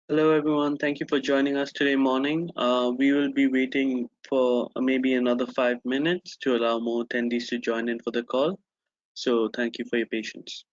Hello, everyone. Thank you for joining us today morning. We will be waiting for maybe another 5 minutes to allow more attendees to join in for the call. So, thank you for your patience.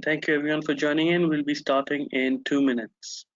Thank you, everyone, for joining in. We'll be starting in 2 minutes.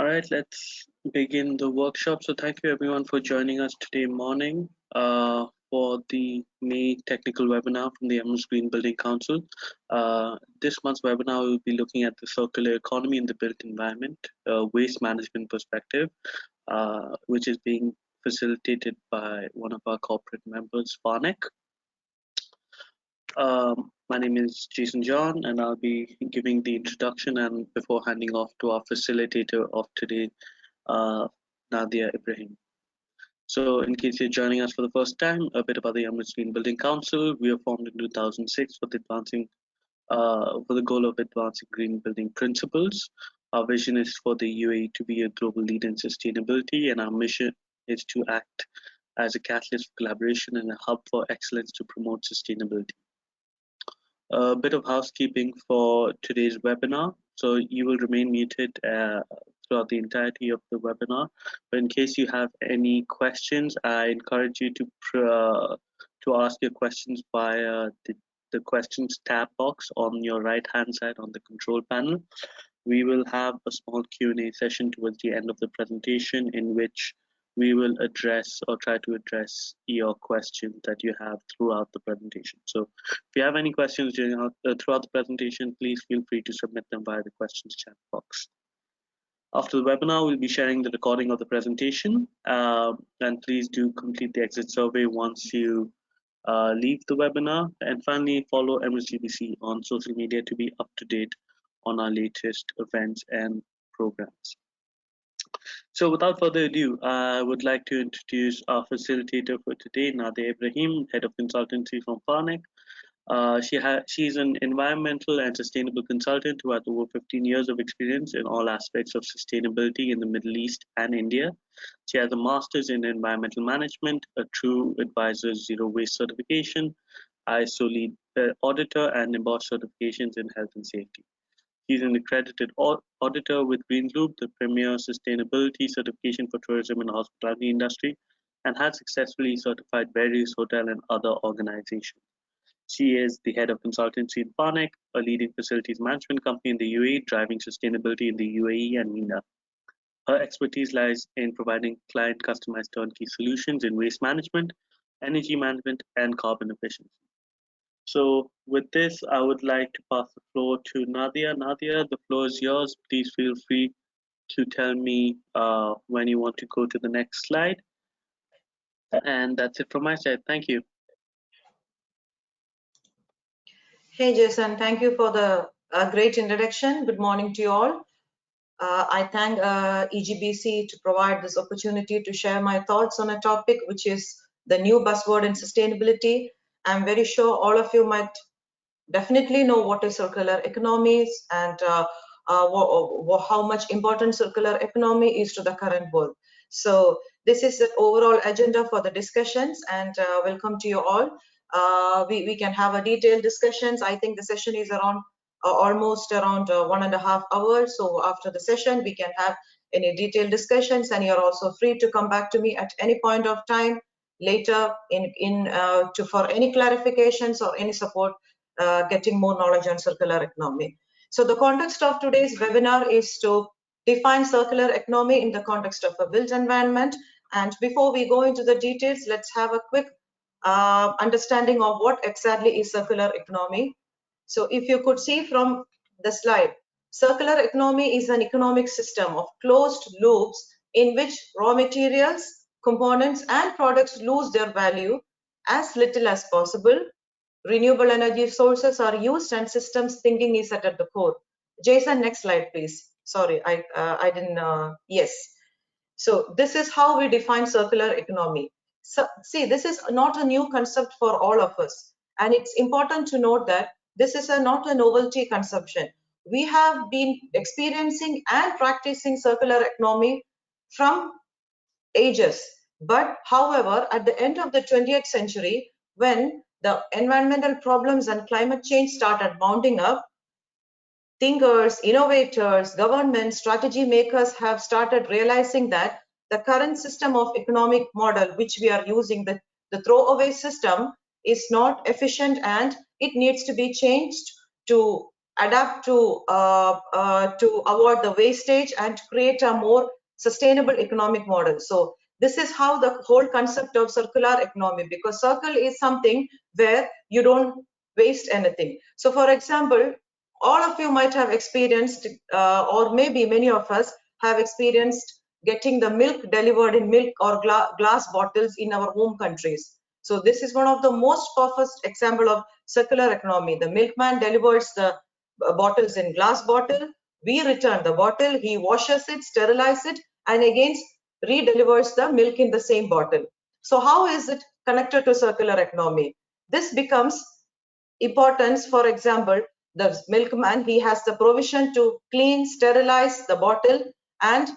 All right, let's begin the workshop. So thank you everyone for joining us today morning for the May technical webinar from the Emirates Green Building Council. This month's webinar will be looking at the circular economy in the built environment, waste management perspective, which is being facilitated by one of our corporate members, Farnek. My name is Jason John, and I'll be giving the introduction and before handing off to our facilitator of today, Nadia Ibrahim. So, in case you're joining us for the first time, a bit about the Emirates Green Building Council. We were formed in 2006 for the goal of advancing green building principles. Our vision is for the UAE to be a global leader in sustainability, and our mission is to act as a catalyst for collaboration and a hub for excellence to promote sustainability. A bit of housekeeping for today's webinar. So you will remain muted throughout the entirety of the webinar. But in case you have any questions, I encourage you to ask your questions via the questions tab box on your right-hand side on the control panel. We will have a small Q&A session towards the end of the presentation in which we will address or try to address your questions that you have throughout the presentation. So if you have any questions throughout the presentation, please feel free to submit them via the questions chat box. After the webinar, we'll be sharing the recording of the presentation, and please do complete the exit survey once you leave the webinar. And finally, follow EmiratesGBC on social media to be up to date on our latest events and programs. So without further ado, I would like to introduce our facilitator for today, Nadia Ibrahim, Head of Consultancy from Farnek. She's an environmental and sustainable consultant who has over 15 years of experience in all aspects of sustainability in the Middle East and India. She has a master's in environmental management, a True Advisor Zero Waste certification, ISO Lead Auditor, and NIBOSH certifications in health and safety. He's an accredited auditor with Green Loop, the premier sustainability certification for tourism and hospitality industry, and has successfully certified various hotel and other organizations. She is the head of consultancy in Farnek, a leading facilities management company in the UAE, driving sustainability in the UAE and MENA. Her expertise lies in providing client customized turnkey solutions in waste management, energy management, and carbon efficiency. So with this, I would like to pass the floor to Nadia. Nadia, the floor is yours. Please feel free to tell me when you want to go to the next slide. And that's it from my side. Thank you. Hey, Jason, thank you for the great introduction. Good morning to you all. I thank EGBC to provide this opportunity to share my thoughts on a topic which is the new buzzword in sustainability. I'm very sure all of you might definitely know what is circular economies and how much important circular economy is to the current world. So this is the overall agenda for the discussions, and welcome to you all. We can have a detailed discussions. I think the session is around almost around 1.5 hours. So after the session, we can have any detailed discussions, and you're also free to come back to me at any point of time later for any clarifications or any support getting more knowledge on circular economy. So the context of today's webinar is to define circular economy in the context of a built environment. And before we go into the details, let's have a quick understanding of what exactly is circular economy. So if you could see from the slide, circular economy is an economic system of closed loops in which raw materials, components, and products lose their value as little as possible. Renewable energy sources are used and systems thinking is at the core. Jason, next slide, please. Sorry, I didn't, yes. So this is how we define circular economy. So see, this is not a new concept for all of us. And it's important to note that this is not a novelty conception. We have been experiencing and practicing circular economy from ages. But however, at the end of the 20th century, when the environmental problems and climate change started mounting up, thinkers, innovators, governments, strategy makers have started realizing that the current system of economic model which we are using, the throwaway system, is not efficient and it needs to be changed to adapt to avoid the wastage and to create a more sustainable economic model. So this is how the whole concept of circular economy, because circle is something where you don't waste anything. So for example, all of you might have experienced, or maybe many of us have experienced getting the milk delivered in milk or glass bottles in our home countries. So this is one of the most perfect example of circular economy. The milkman delivers the bottles in glass bottle. We return the bottle. He washes it, sterilizes it, and again redelivers the milk in the same bottle. So how is it connected to circular economy? This becomes importance. For example, the milkman, he has the provision to clean, sterilize the bottle, and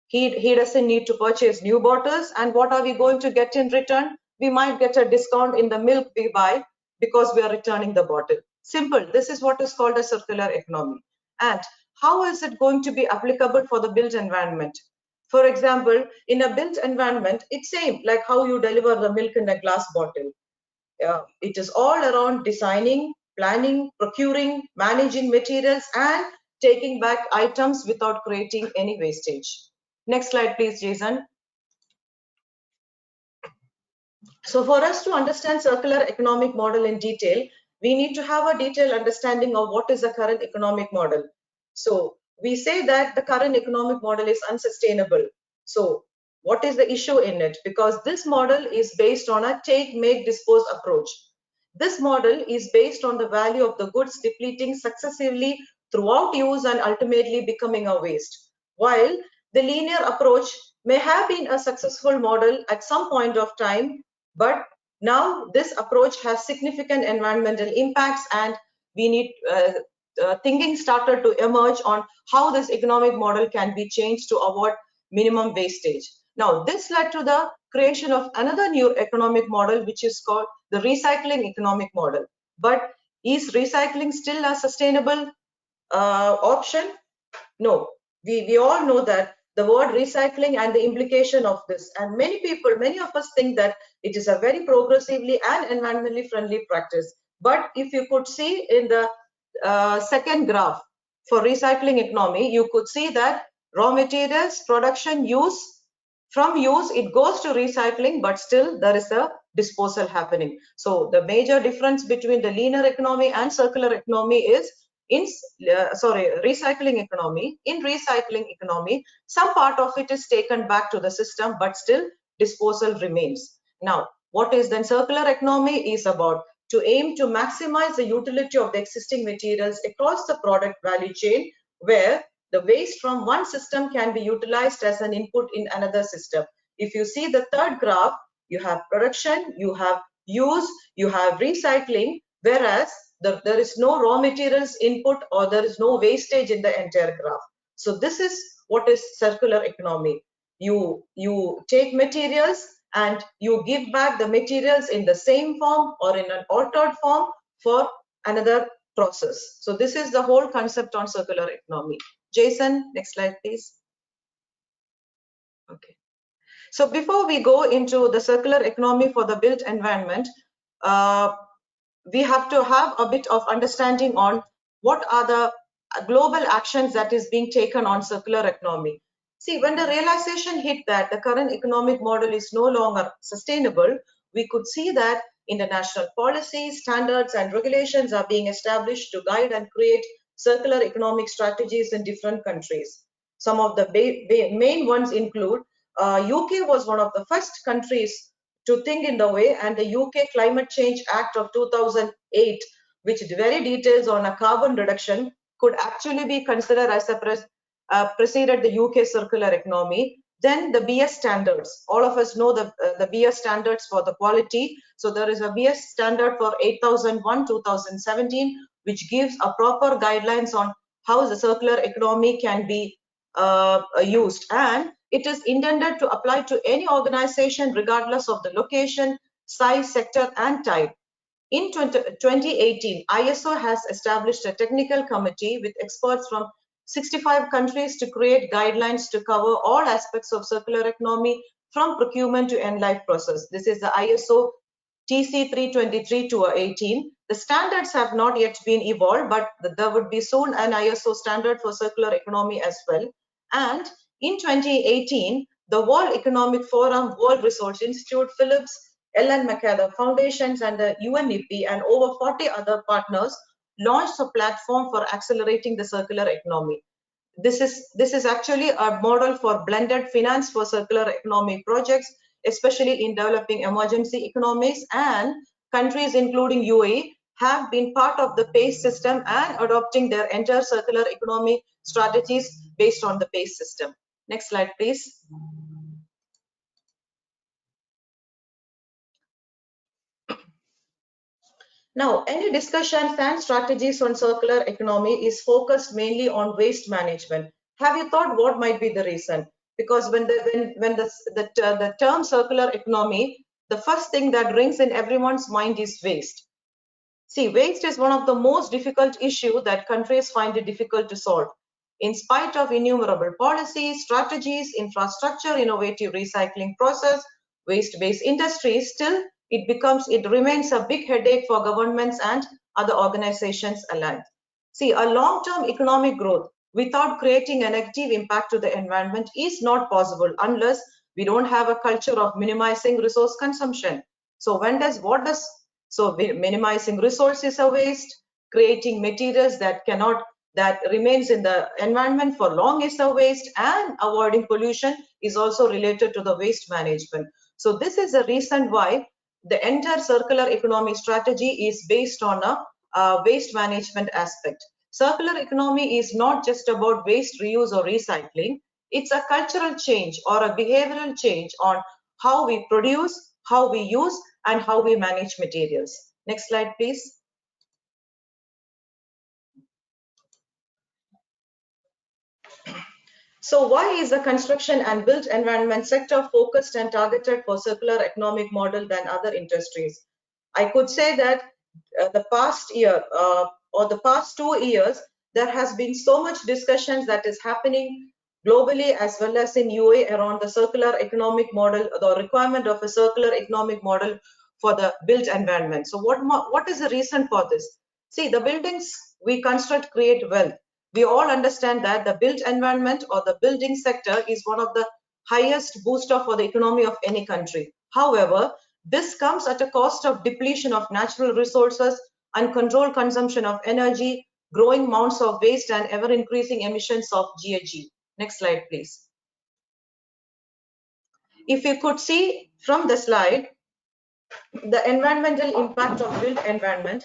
he doesn't need to purchase new bottles. And what are we going to get in return? We might get a discount in the milk we buy because we are returning the bottle. Simple. This is what is called a circular economy. And how is it going to be applicable for the built environment? For example, in a built environment, it's same like how you deliver the milk in a glass bottle. It is all around designing, planning, procuring, managing materials, and taking back items without creating any wastage. Next slide, please, Jason. So for us to understand circular economic model in detail, we need to have a detailed understanding of what is the current economic model. So we say that the current economic model is unsustainable. So what is the issue in it? Because this model is based on a take, make, dispose approach. This model is based on the value of the goods depleting successively throughout use and ultimately becoming a waste. While the linear approach may have been a successful model at some point of time, but now this approach has significant environmental impacts, and we need thinking started to emerge on how this economic model can be changed to avoid minimum wastage. Now, this led to the creation of another new economic model, which is called the recycling economic model. But is recycling still a sustainable option? No. We all know that the word recycling and the implication of this, and many of us think that it is a very progressively and environmentally friendly practice. But if you could see in the second graph for recycling economy, you could see that raw materials, production, use, from use it goes to recycling, but still there is a disposal happening. So the major difference between the linear economy and circular economy is in recycling economy. In recycling economy, some part of it is taken back to the system, but still disposal remains. Now, what is then circular economy is about to aim to maximize the utility of the existing materials across the product value chain, where the waste from one system can be utilized as an input in another system. If you see the third graph, you have production, you have use, you have recycling, whereas there is no raw materials input or there is no wastage in the entire graph. So this is what is circular economy. You take materials and you give back the materials in the same form or in an altered form for another process. So this is the whole concept on circular economy. Jason, next slide, please. Okay. So before we go into the circular economy for the built environment, we have to have a bit of understanding on what are the global actions that is being taken on circular economy. See, when the realization hit that the current economic model is no longer sustainable, we could see that international policies, standards, and regulations are being established to guide and create circular economic strategies in different countries. Some of the main ones include UK was one of the first countries to think in the way, and the UK Climate Change Act of 2008, which very details on a carbon reduction, could actually be considered as a preceded the UK circular economy. Then the BS standards. All of us know the BS standards for the quality. So there is a BS standard for 8001-2017, which gives a proper guidelines on how the circular economy can be used, and it is intended to apply to any organization regardless of the location, size, sector, and type. In 2018, ISO has established a technical committee with experts from 65 countries to create guidelines to cover all aspects of circular economy from procurement to end life process. This is the ISO TC 323/18. The standards have not yet been evolved, but there would be soon an ISO standard for circular economy as well. And in 2018, the World Economic Forum, World Resource Institute, Philips, Ellen MacArthur Foundations, and the UNEP and over 40 other partners launched a platform for accelerating the circular economy. This is actually a model for blended finance for circular economy projects, especially in developing emergency economies, and countries including UAE have been part of the PACE system and adopting their entire circular economy strategies based on the PACE system. Next slide, please. Now, any discussions and strategies on circular economy is focused mainly on waste management. Have you thought what might be the reason? Because when the term circular economy, the first thing that rings in everyone's mind is waste. See, waste is one of the most difficult issues that countries find it difficult to solve. In spite of innumerable policies, strategies, infrastructure, innovative recycling process, waste-based industries, still it remains a big headache for governments and other organizations alike. See, a long-term economic growth without creating a negative impact to the environment is not possible unless we don't have a culture of minimizing resource consumption. So minimizing resources are waste, creating materials that remains in the environment for long is a waste, and avoiding pollution is also related to the waste management. So this is the reason why the entire circular economy strategy is based on a waste management aspect. Circular economy is not just about waste reuse or recycling. It's a cultural change or a behavioral change on how we produce, how we use, and how we manage materials. Next slide, please. So why is the construction and built environment sector focused and targeted for circular economic model than other industries? I could say that the past year or the past 2 years, there has been so much discussions that is happening globally as well as in UAE around the circular economic model, the requirement of a circular economic model for the built environment. So what is the reason for this? See, the buildings we construct create wealth. We all understand that the built environment or the building sector is one of the highest booster for the economy of any country. However, this comes at a cost of depletion of natural resources, uncontrolled consumption of energy, growing mounds of waste, and ever-increasing emissions of GHG. Next slide, please. If you could see from the slide, the environmental impact of built environment,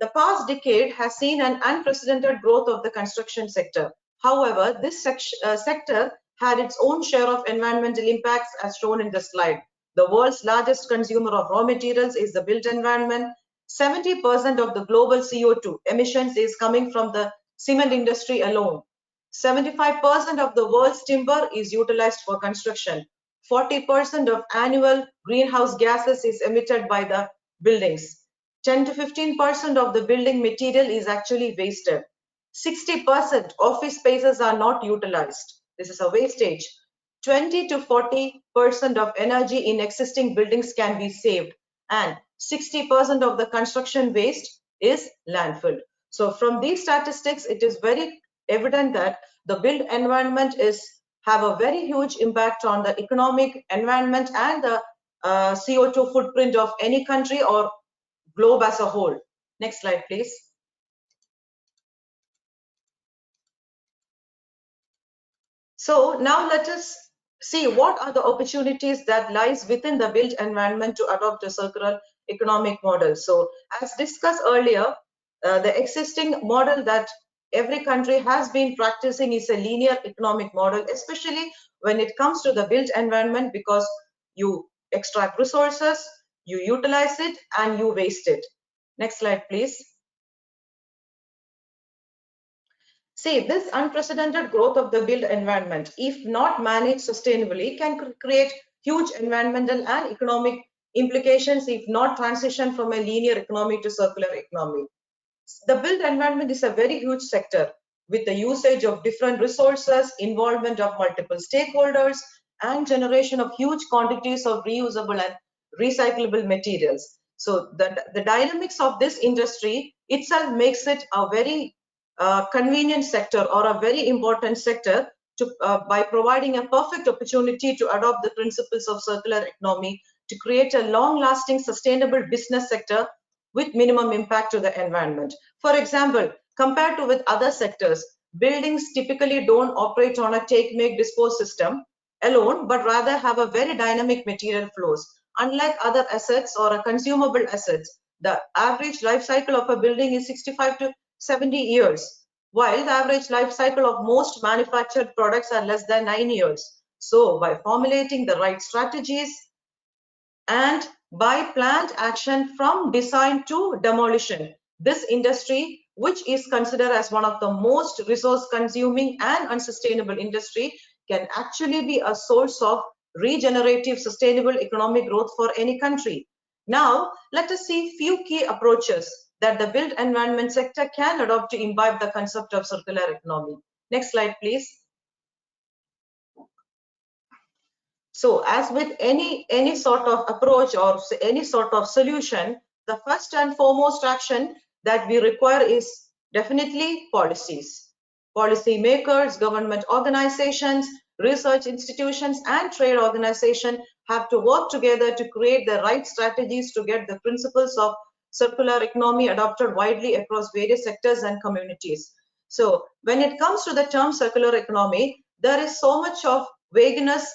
the past decade has seen an unprecedented growth of the construction sector. However, this sector had its own share of environmental impacts as shown in the slide. The world's largest consumer of raw materials is the built environment. 70% of the global CO2 emissions is coming from the cement industry alone. 75% of the world's timber is utilized for construction. 40% of annual greenhouse gases is emitted by the buildings. 10 to 15% of the building material is actually wasted. 60% office spaces are not utilized. This is a wastage. 20 to 40% of energy in existing buildings can be saved, and 60% of the construction waste is landfill. So from these statistics, it is very evident that the built environment have a very huge impact on the economic environment and the CO2 footprint of any country or globe as a whole. Next slide, please. So now let us see what are the opportunities that lies within the built environment to adopt a circular economic model. So as discussed earlier, the existing model that every country has been practicing is a linear economic model, especially when it comes to the built environment, because you extract resources, you utilize it, and you waste it. Next slide, please. See, this unprecedented growth of the built environment, if not managed sustainably, can create huge environmental and economic implications if not transition from a linear economy to circular economy. The built environment is a very huge sector with the usage of different resources, involvement of multiple stakeholders, and generation of huge quantities of reusable and recyclable materials. So the dynamics of this industry itself makes it a very convenient sector or a very important sector to, by providing a perfect opportunity to adopt the principles of circular economy to create a long-lasting sustainable business sector with minimum impact to the environment. For example, compared to with other sectors, buildings typically don't operate on a take, make, dispose system alone, but rather have a very dynamic material flows. Unlike other assets or a consumable assets, the average life cycle of a building is 65 to 70 years, while the average life cycle of most manufactured products are less than 9 years. So by formulating the right strategies and by planned action from design to demolition, this industry, which is considered as one of the most resource consuming and unsustainable industry, can actually be a source of regenerative sustainable economic growth for any country. Now, let us see few key approaches that the built environment sector can adopt to imbibe the concept of circular economy. Next slide, please. So as with any sort of approach or any sort of solution, the first and foremost action that we require is definitely policies. Policy makers, government organizations, research institutions, and trade organizations have to work together to create the right strategies to get the principles of circular economy adopted widely across various sectors and communities. So when it comes to the term circular economy, there is so much of vagueness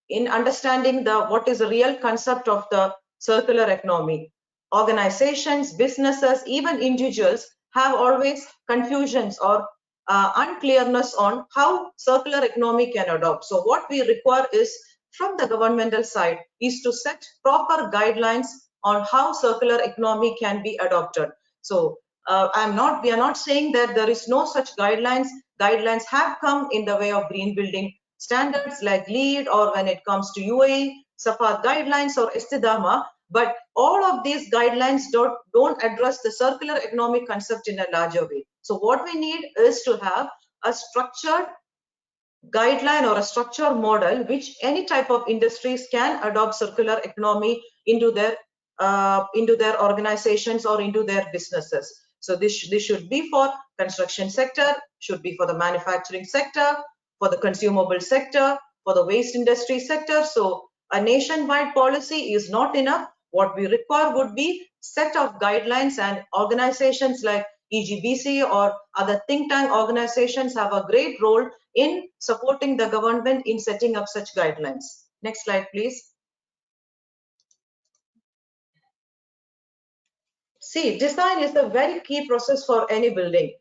in understanding the what is the real concept of the circular economy. Organizations, businesses, even individuals have always confusions or unclearness on how circular economy can adopt. So what we require is from the governmental side is to set proper guidelines on how circular economy can be adopted. So we are not saying that there is no such guidelines. Guidelines have come in the way of green building standards like LEED, or when it comes to UAE, SAFA guidelines or Istidama, but all of these guidelines don't address the circular economic concept in a larger way. So what we need is to have a structured guideline or a structured model which any type of industries can adopt circular economy into their organizations or into their businesses. So this should be for construction sector, should be for the manufacturing sector, for the consumable sector, for the waste industry sector. So a nationwide policy is not enough. What we require would be set of guidelines, and organizations like EGBC or other think tank organizations have a great role in supporting the government in setting up such guidelines. Next slide, please. See, design is a very key process for any building.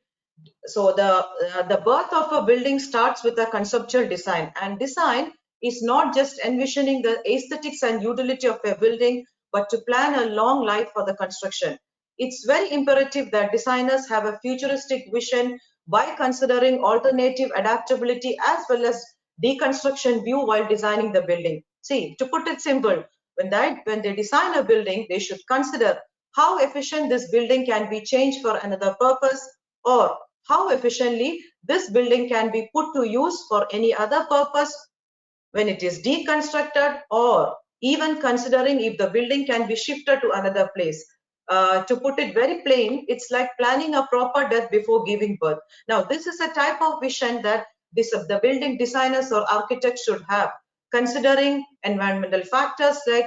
So the birth of a building starts with a conceptual design, and design is not just envisioning the aesthetics and utility of a building, but to plan a long life for the construction. It's very imperative that designers have a futuristic vision by considering alternative adaptability as well as deconstruction view while designing the building. See, to put it simple, when they design a building, they should consider how efficient this building can be changed for another purpose, or how efficiently this building can be put to use for any other purpose when it is deconstructed, or even considering if the building can be shifted to another place. To put it very plain, it's like planning a proper death before giving birth. Now, this is a type of vision that the building designers or architects should have, considering environmental factors like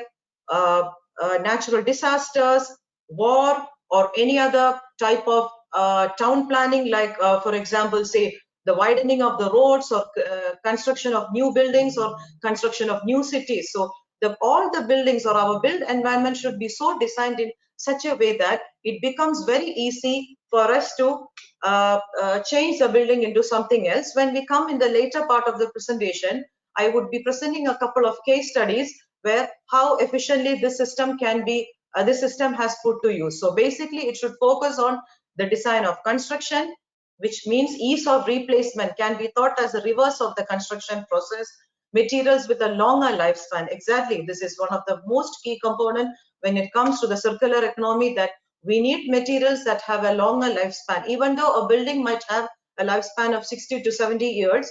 natural disasters, war, or any other type of town planning, like for example, say the widening of the roads, or construction of new buildings, or construction of new cities. So all the buildings or our built environment should be so designed in such a way that it becomes very easy for us to change the building into something else. When we come in the later part of the presentation, I would be presenting a couple of case studies where how efficiently this system can be this system has put to use. So basically it should focus on the design of construction, which means ease of replacement can be thought as a reverse of the construction process. Materials with a longer lifespan. Exactly, this is one of the most key component when it comes to the circular economy, that we need materials that have a longer lifespan. Even though a building might have a lifespan of 60 to 70 years,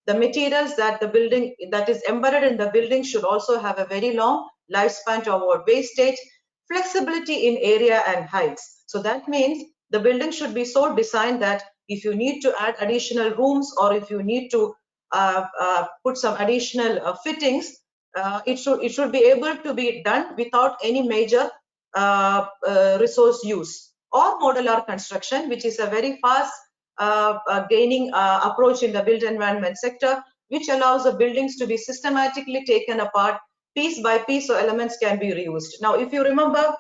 the materials that the building that is embedded in the building should also have a very long lifespan to avoid wastage. flexibility in area and heights. So that means the building should be so designed that if you need to add additional rooms or if you need to put some additional fittings, it should be able to be done without any major resource use. Or modular construction, which is a very fast gaining approach in the built environment sector, which allows the buildings to be systematically taken apart piece by piece so elements can be reused. Now, if you remember,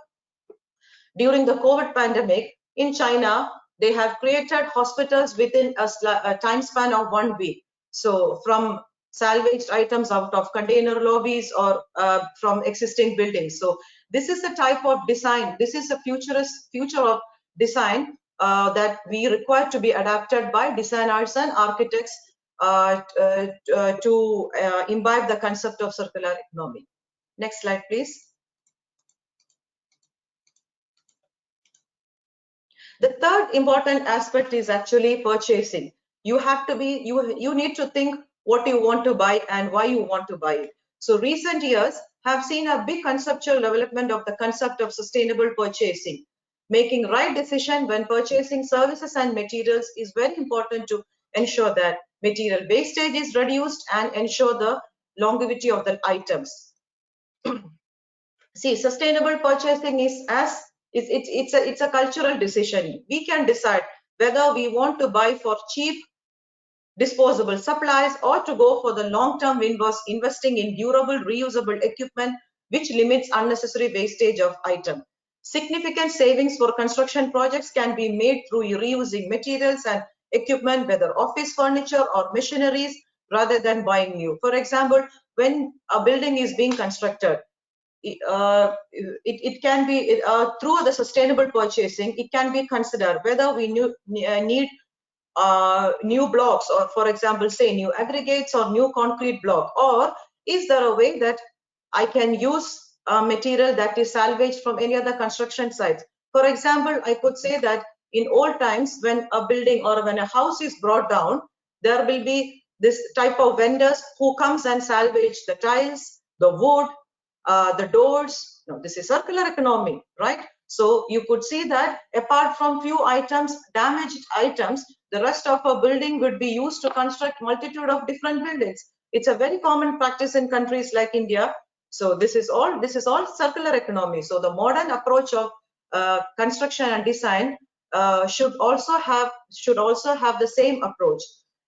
during the COVID pandemic in China, they have created hospitals within a time span of 1 week. So from salvaged items out of container lobbies or from existing buildings. So this is the type of design, this is a future of design that we require to be adapted by designers and architects to imbibe the concept of circular economy. Next slide, please. The third important aspect is actually purchasing. You have to be, you need to think what you want to buy and why you want to buy it. So recent years have seen a big conceptual development of the concept of sustainable purchasing. Making right decision when purchasing services and materials is very important to ensure that material wastage is reduced and ensure the longevity of the items. See, sustainable purchasing is it's a cultural decision. We can decide whether we want to buy for cheap disposable supplies or to go for the long-term investing in durable reusable equipment which limits unnecessary wastage of item. Significant savings for construction projects can be made through reusing materials and equipment, whether office furniture or machineries, rather than buying new. For example, when a building is being constructed, it can be through the sustainable purchasing, it can be considered whether we need new blocks, or for example say new aggregates or new concrete block, or is there a way that I can use material that is salvaged from any other construction sites. For example, I could say that in old times when a building or when a house is brought down, there will be this type of vendors who comes and salvage the tiles, the wood, the doors. No, this is circular economy, right? So you could see that apart from few items, damaged items, the rest of a building would be used to construct multitude of different buildings. It's a very common practice in countries like India. So this is all circular economy. So the modern approach of construction and design should also have the same approach.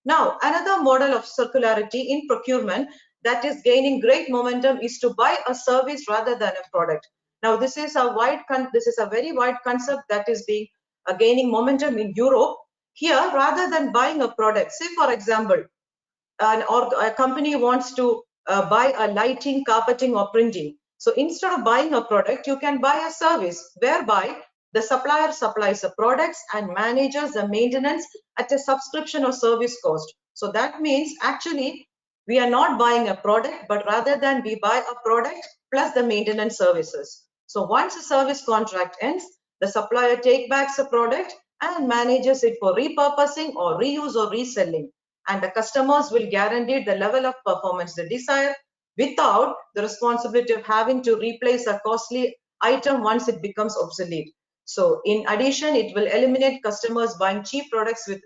Now, another model of circularity in procurement that is gaining great momentum is to buy a service rather than a product. Now, this is a very wide concept that is being gaining momentum in Europe. Here, rather than buying a product, say for example, a company wants to buy a lighting, carpeting, or printing. So instead of buying a product, you can buy a service whereby the supplier supplies the products and manages the maintenance at a subscription or service cost. So that means actually we are not buying a product, but rather than we buy a product plus the maintenance services. So once a service contract ends, the supplier takes back the product and manages it for repurposing or reuse or reselling. And the customers will guarantee the level of performance they desire without the responsibility of having to replace a costly item once it becomes obsolete. So in addition, it will eliminate customers buying cheap products with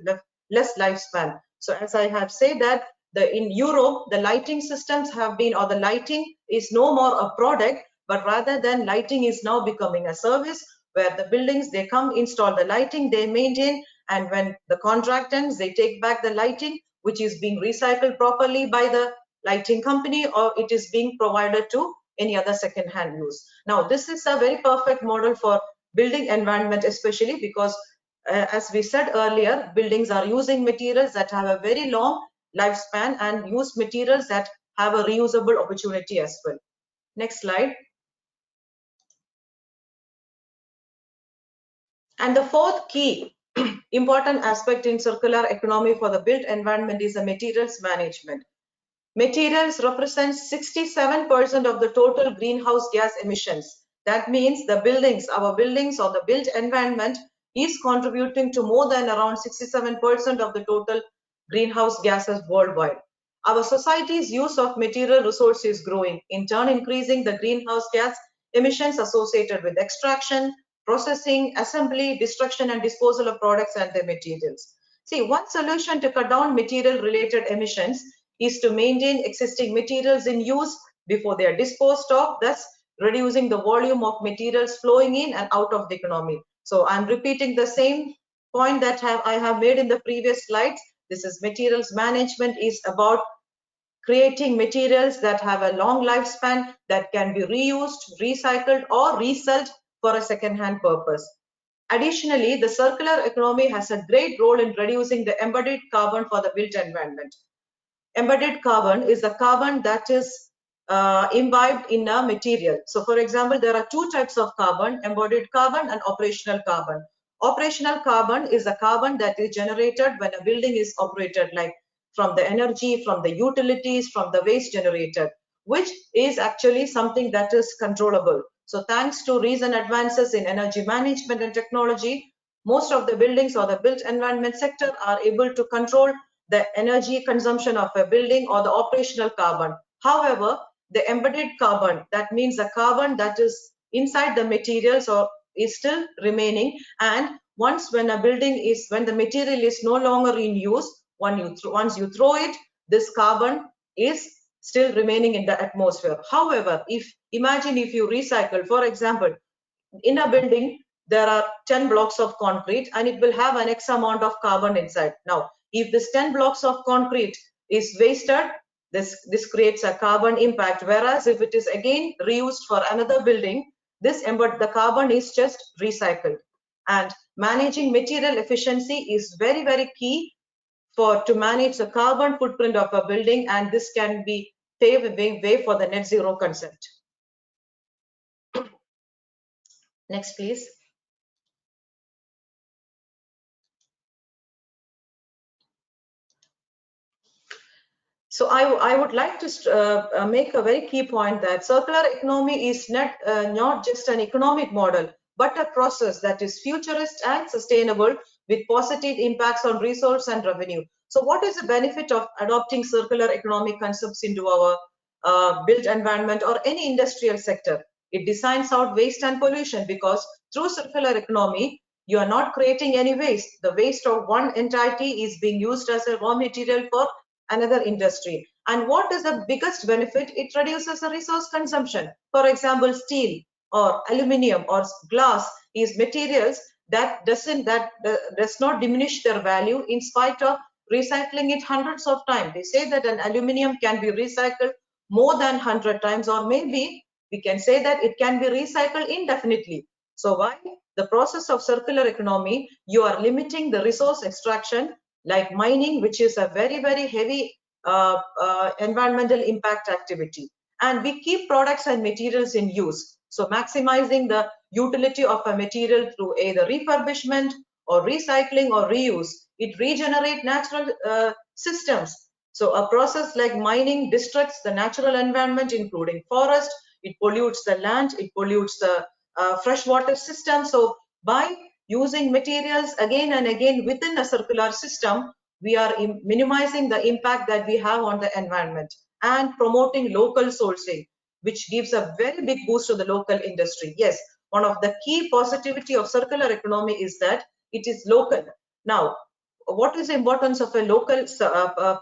less lifespan. So as I have said that in Europe, the lighting systems have been, or the lighting is no more a product, but rather than lighting is now becoming a service where the buildings, they come, install the lighting, they maintain, and when the contract ends, they take back the lighting, which is being recycled properly by the lighting company, or it is being provided to any other second-hand use. Now, this is a very perfect model for building environment, especially because as we said earlier, buildings are using materials that have a very long lifespan and use materials that have a reusable opportunity as well. Next slide. And the fourth key important aspect in circular economy for the built environment is the materials management. Materials represent 67% of the total greenhouse gas emissions. That means the buildings, our buildings or the built environment is contributing to more than around 67% of the total greenhouse gases worldwide. Our society's use of material resources is growing, in turn increasing the greenhouse gas emissions associated with extraction, processing, assembly, destruction, and disposal of products and their materials. See, one solution to cut down material-related emissions is to maintain existing materials in use before they are disposed of, thus reducing the volume of materials flowing in and out of the economy. So I'm repeating the same point that I have made in the previous slides. This is materials management is about creating materials that have a long lifespan that can be reused, recycled, or resold for a second-hand purpose. Additionally, the circular economy has a great role in reducing the embodied carbon for the built environment. Embedded carbon is the carbon that is imbibed in a material. So for example, there are two types of carbon, embodied carbon and operational carbon. Operational carbon is the carbon that is generated when a building is operated, like from the energy, from the utilities, from the waste generated, which is actually something that is controllable. So thanks to recent advances in energy management and technology, most of the buildings or the built environment sector are able to control the energy consumption of a building or the operational carbon. However, the embedded carbon, that means the carbon that is inside the materials or is still remaining, and once when a building is, when the material is no longer in use, once you throw it, this carbon is still remaining in the atmosphere. However, imagine if you recycle, for example, in a building, there are 10 blocks of concrete and it will have an X amount of carbon inside. Now, if this 10 blocks of concrete is wasted, this creates a carbon impact. Whereas if it is again reused for another building, the carbon is just recycled. And managing material efficiency is very, very key to manage the carbon footprint of a building, and this can be paving way for the net zero concept. Next, please. So I would like to make a very key point that circular economy is not just an economic model, but a process that is futurist and sustainable with positive impacts on resource and revenue. So what is the benefit of adopting circular economic concepts into our built environment or any industrial sector? It designs out waste and pollution, because through circular economy, you are not creating any waste. The waste of one entity is being used as a raw material for another industry. And what is the biggest benefit? It reduces the resource consumption. For example, steel or aluminium or glass is materials that does not diminish their value in spite of recycling it hundreds of times. They say that an aluminium can be recycled more than 100 times, or maybe we can say that it can be recycled indefinitely. So why? The process of circular economy, you are limiting the resource extraction, like mining, which is a very, very heavy environmental impact activity. And we keep products and materials in use. So maximizing the utility of a material through either refurbishment or recycling or reuse, it regenerates natural systems. So a process like mining destructs the natural environment, including forest, it pollutes the land, it pollutes the freshwater system. So by using materials again and again within a circular system, we are minimizing the impact that we have on the environment and promoting local sourcing, which gives a very big boost to the local industry. Yes, one of the key positivity of circular economy is that it is local. Now, what is the importance of a local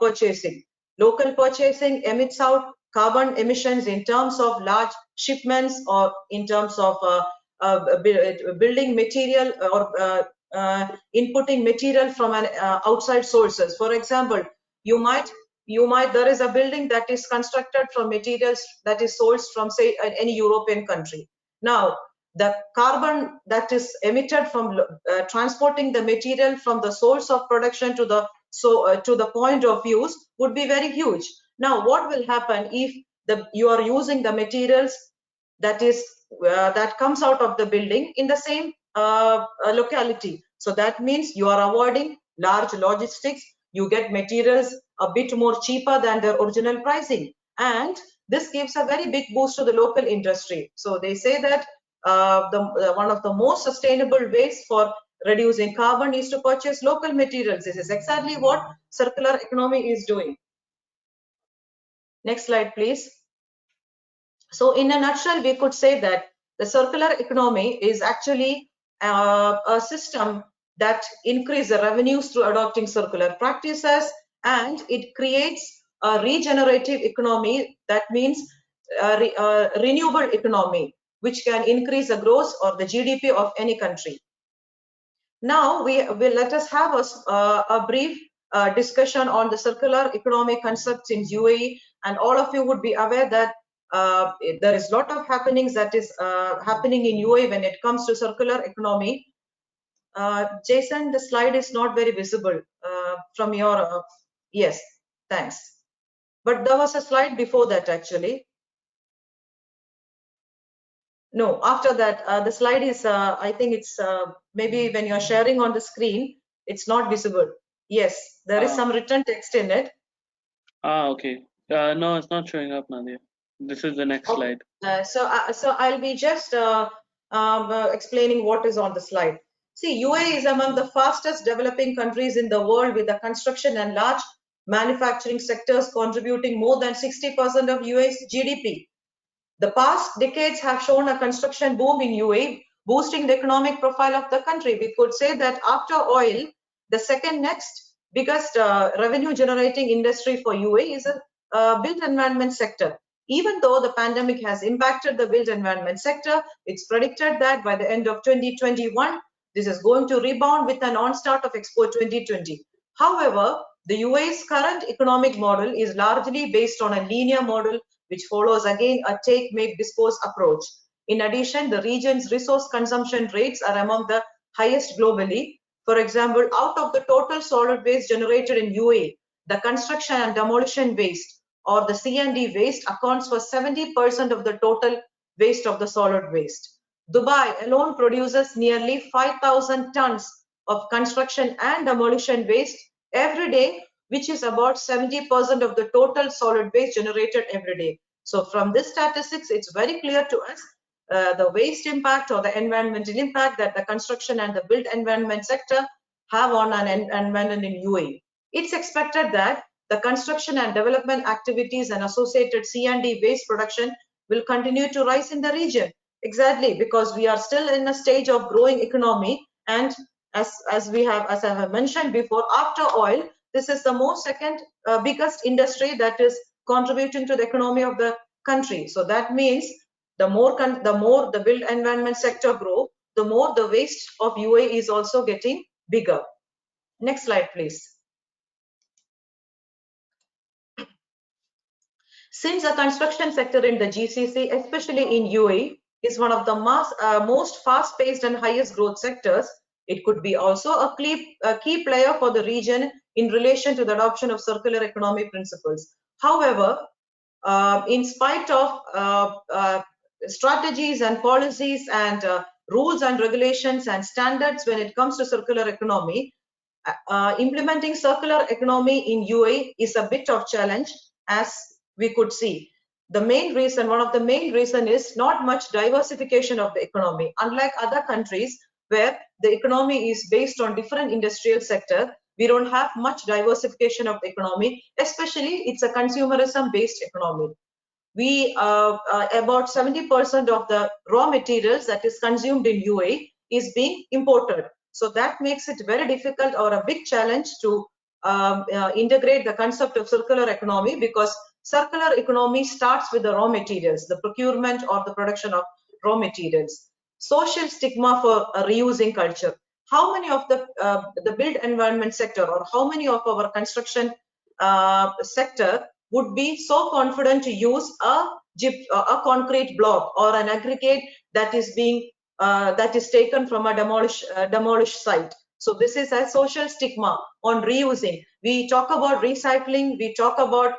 purchasing? Local purchasing emits out carbon emissions in terms of large shipments or in terms of building material or inputting material from an outside sources. For example, there is a building that is constructed from materials that is sourced from, say, any European country. Now, the carbon that is emitted from transporting the material from the source of production to the point of use would be very huge. Now, what will happen if you are using the materials that comes out of the building in the same locality? So that means you are avoiding large logistics. You get materials a bit more cheaper than their original pricing, and this gives a very big boost to the local industry. So they say that one of the most sustainable ways for reducing carbon is to purchase local materials. This is exactly what circular economy is doing. Next slide, please. So in a nutshell, we could say that The circular economy is actually a system that increases the revenues through adopting circular practices, and it creates a regenerative economy. That means renewable economy, which can increase the growth or the GDP of any country. Now we will let us have a brief discussion on the circular economy concepts in UAE, and all of you would be aware that there is a lot of happenings that is happening in UAE when it comes to circular economy. Jason, the slide is not very visible from your, yes, thanks. But there was a slide before that actually. No, after that, the slide is, I think it's maybe when you're sharing on the screen, it's not visible. Yes, there is some written text in it. Okay. No, it's not showing up, Nadia. This is the next slide. So I'll be just explaining what is on the slide. See, UAE is among the fastest developing countries in the world, with the construction and large manufacturing sectors contributing more than 60% of UAE's GDP. The past decades have shown a construction boom in UAE, boosting the economic profile of the country. We could say that after oil, the second next biggest revenue generating industry for UAE is a built environment sector. Even though the pandemic has impacted the built environment sector, it's predicted that by the end of 2021, this is going to rebound with an onstart of Expo 2020. However, the UAE's current economic model is largely based on a linear model, which follows again a take, make, dispose approach. In addition, the region's resource consumption rates are among the highest globally. For example, out of the total solid waste generated in UAE, the construction and demolition waste, or the C&D waste, accounts for 70% of the total waste of the solid waste. Dubai alone produces nearly 5,000 tons of construction and demolition waste every day, which is about 70% of the total solid waste generated every day. So from this statistics, it's very clear to us the waste impact or the environmental impact that the construction and the built environment sector have on an environment in UAE. It's expected that the construction and development activities and associated C&D waste production will continue to rise in the region. Exactly, because we are still in a stage of growing economy, and as I have mentioned before, after oil, this is the most second biggest industry that is contributing to the economy of the country. So that means the more the built environment sector grow, the more the waste of UAE is also getting bigger. Next slide, please. Since the construction sector in the GCC, especially in UAE, is one of the most fast-paced and highest growth sectors, it could be also a key player for the region in relation to the adoption of circular economy principles. However, in spite of strategies and policies and rules and regulations and standards when it comes to circular economy, implementing circular economy in UAE is a bit of challenge, as we could see. The main reason, one of the main reason, is not much diversification of the economy. Unlike other countries where the economy is based on different industrial sector, we don't have much diversification of the economy, especially it's a consumerism based economy. We about 70% of the raw materials that is consumed in UAE is being imported. So that makes it very difficult or a big challenge to integrate the concept of circular economy, because circular economy starts with the raw materials, the procurement or the production of raw materials. Social stigma for a reusing culture. How many of the built environment sector, or how many of our construction sector would be so confident to use a concrete block or an aggregate that is being that is taken from a demolished site? So this is a social stigma on reusing. We talk about recycling, we talk about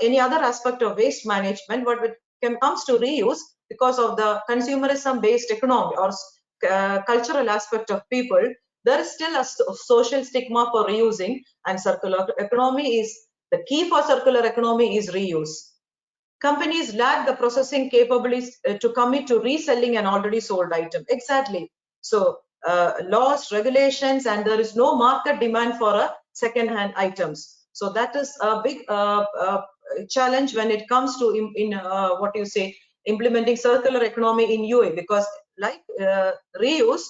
any other aspect of waste management, but when it comes to reuse, because of the consumerism based economy or cultural aspect of people, there is still a social stigma for reusing, and circular economy is the key for circular economy is reuse. Companies lack the processing capabilities to commit to reselling an already sold item. Exactly. So laws, regulations, and there is no market demand for a second-hand items. So that is a big challenge when it comes to what you say, implementing circular economy in UAE, because like reuse,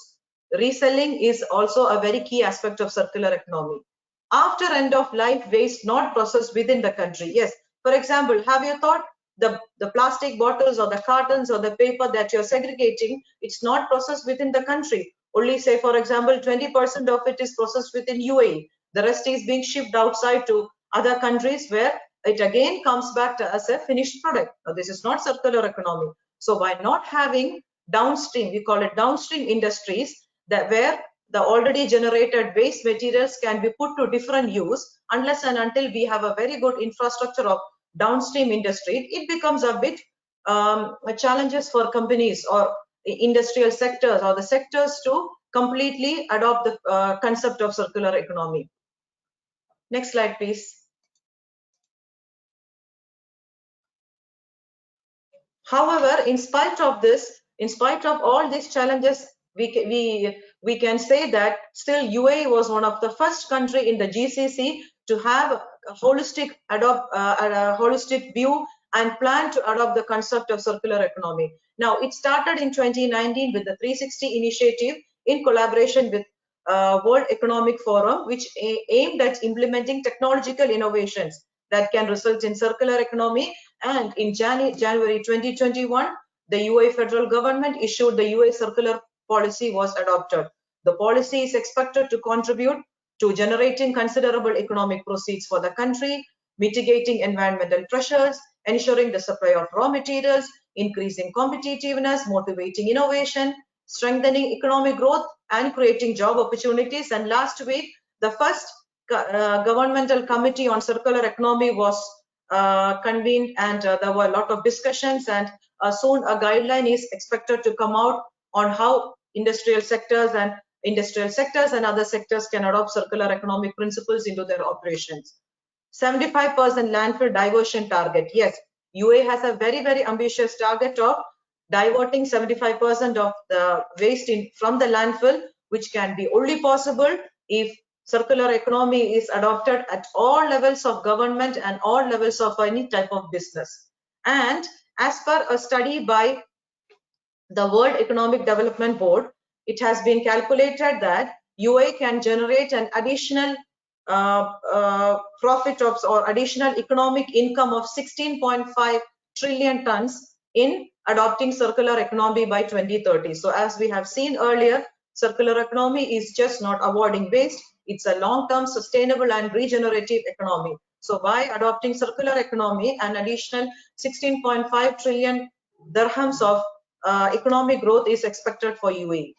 reselling is also a very key aspect of circular economy. After end of life waste not processed within the country. Yes, for example, have you thought the plastic bottles or the cartons or the paper that you're segregating, it's not processed within the country. Only say, for example, 20% of it is processed within UAE. The rest is being shipped outside to other countries where it again comes back to as a finished product. Now, this is not circular economy. So by not having downstream, we call it downstream industries, that where the already generated waste materials can be put to different use, unless and until we have a very good infrastructure of downstream industry, it becomes a bit challenges for companies or industrial sectors or the sectors to completely adopt the concept of circular economy. Next slide, please. However, in spite of this, in spite of all these challenges, we can say that still UAE was one of the first country in the GCC to have a holistic holistic view and plan to adopt the concept of circular economy. Now, it started in 2019 with the 360 initiative in collaboration with World Economic Forum, which aimed at implementing technological innovations that can result in circular economy. And in January 2021, the UAE federal government issued the UAE circular policy was adopted. The policy is expected to contribute to generating considerable economic proceeds for the country, mitigating environmental pressures, ensuring the supply of raw materials, increasing competitiveness, motivating innovation, strengthening economic growth, and creating job opportunities. And last week, the first governmental committee on circular economy was convened, and there were a lot of discussions, and soon a guideline is expected to come out on how industrial sectors and other sectors can adopt circular economic principles into their operations. 75% landfill diversion target. Yes, UAE has a very, very ambitious target of diverting 75% of the waste from the landfill, which can be only possible if circular economy is adopted at all levels of government and all levels of any type of business. And as per a study by the World Economic Development Board, it has been calculated that UAE can generate an additional profit of or additional economic income of 16.5 trillion tons in adopting circular economy by 2030. So as we have seen earlier, circular economy is just not avoiding waste, it's a long-term sustainable and regenerative economy. So by adopting circular economy, an additional 16.5 trillion dirhams of economic growth is expected for UAE.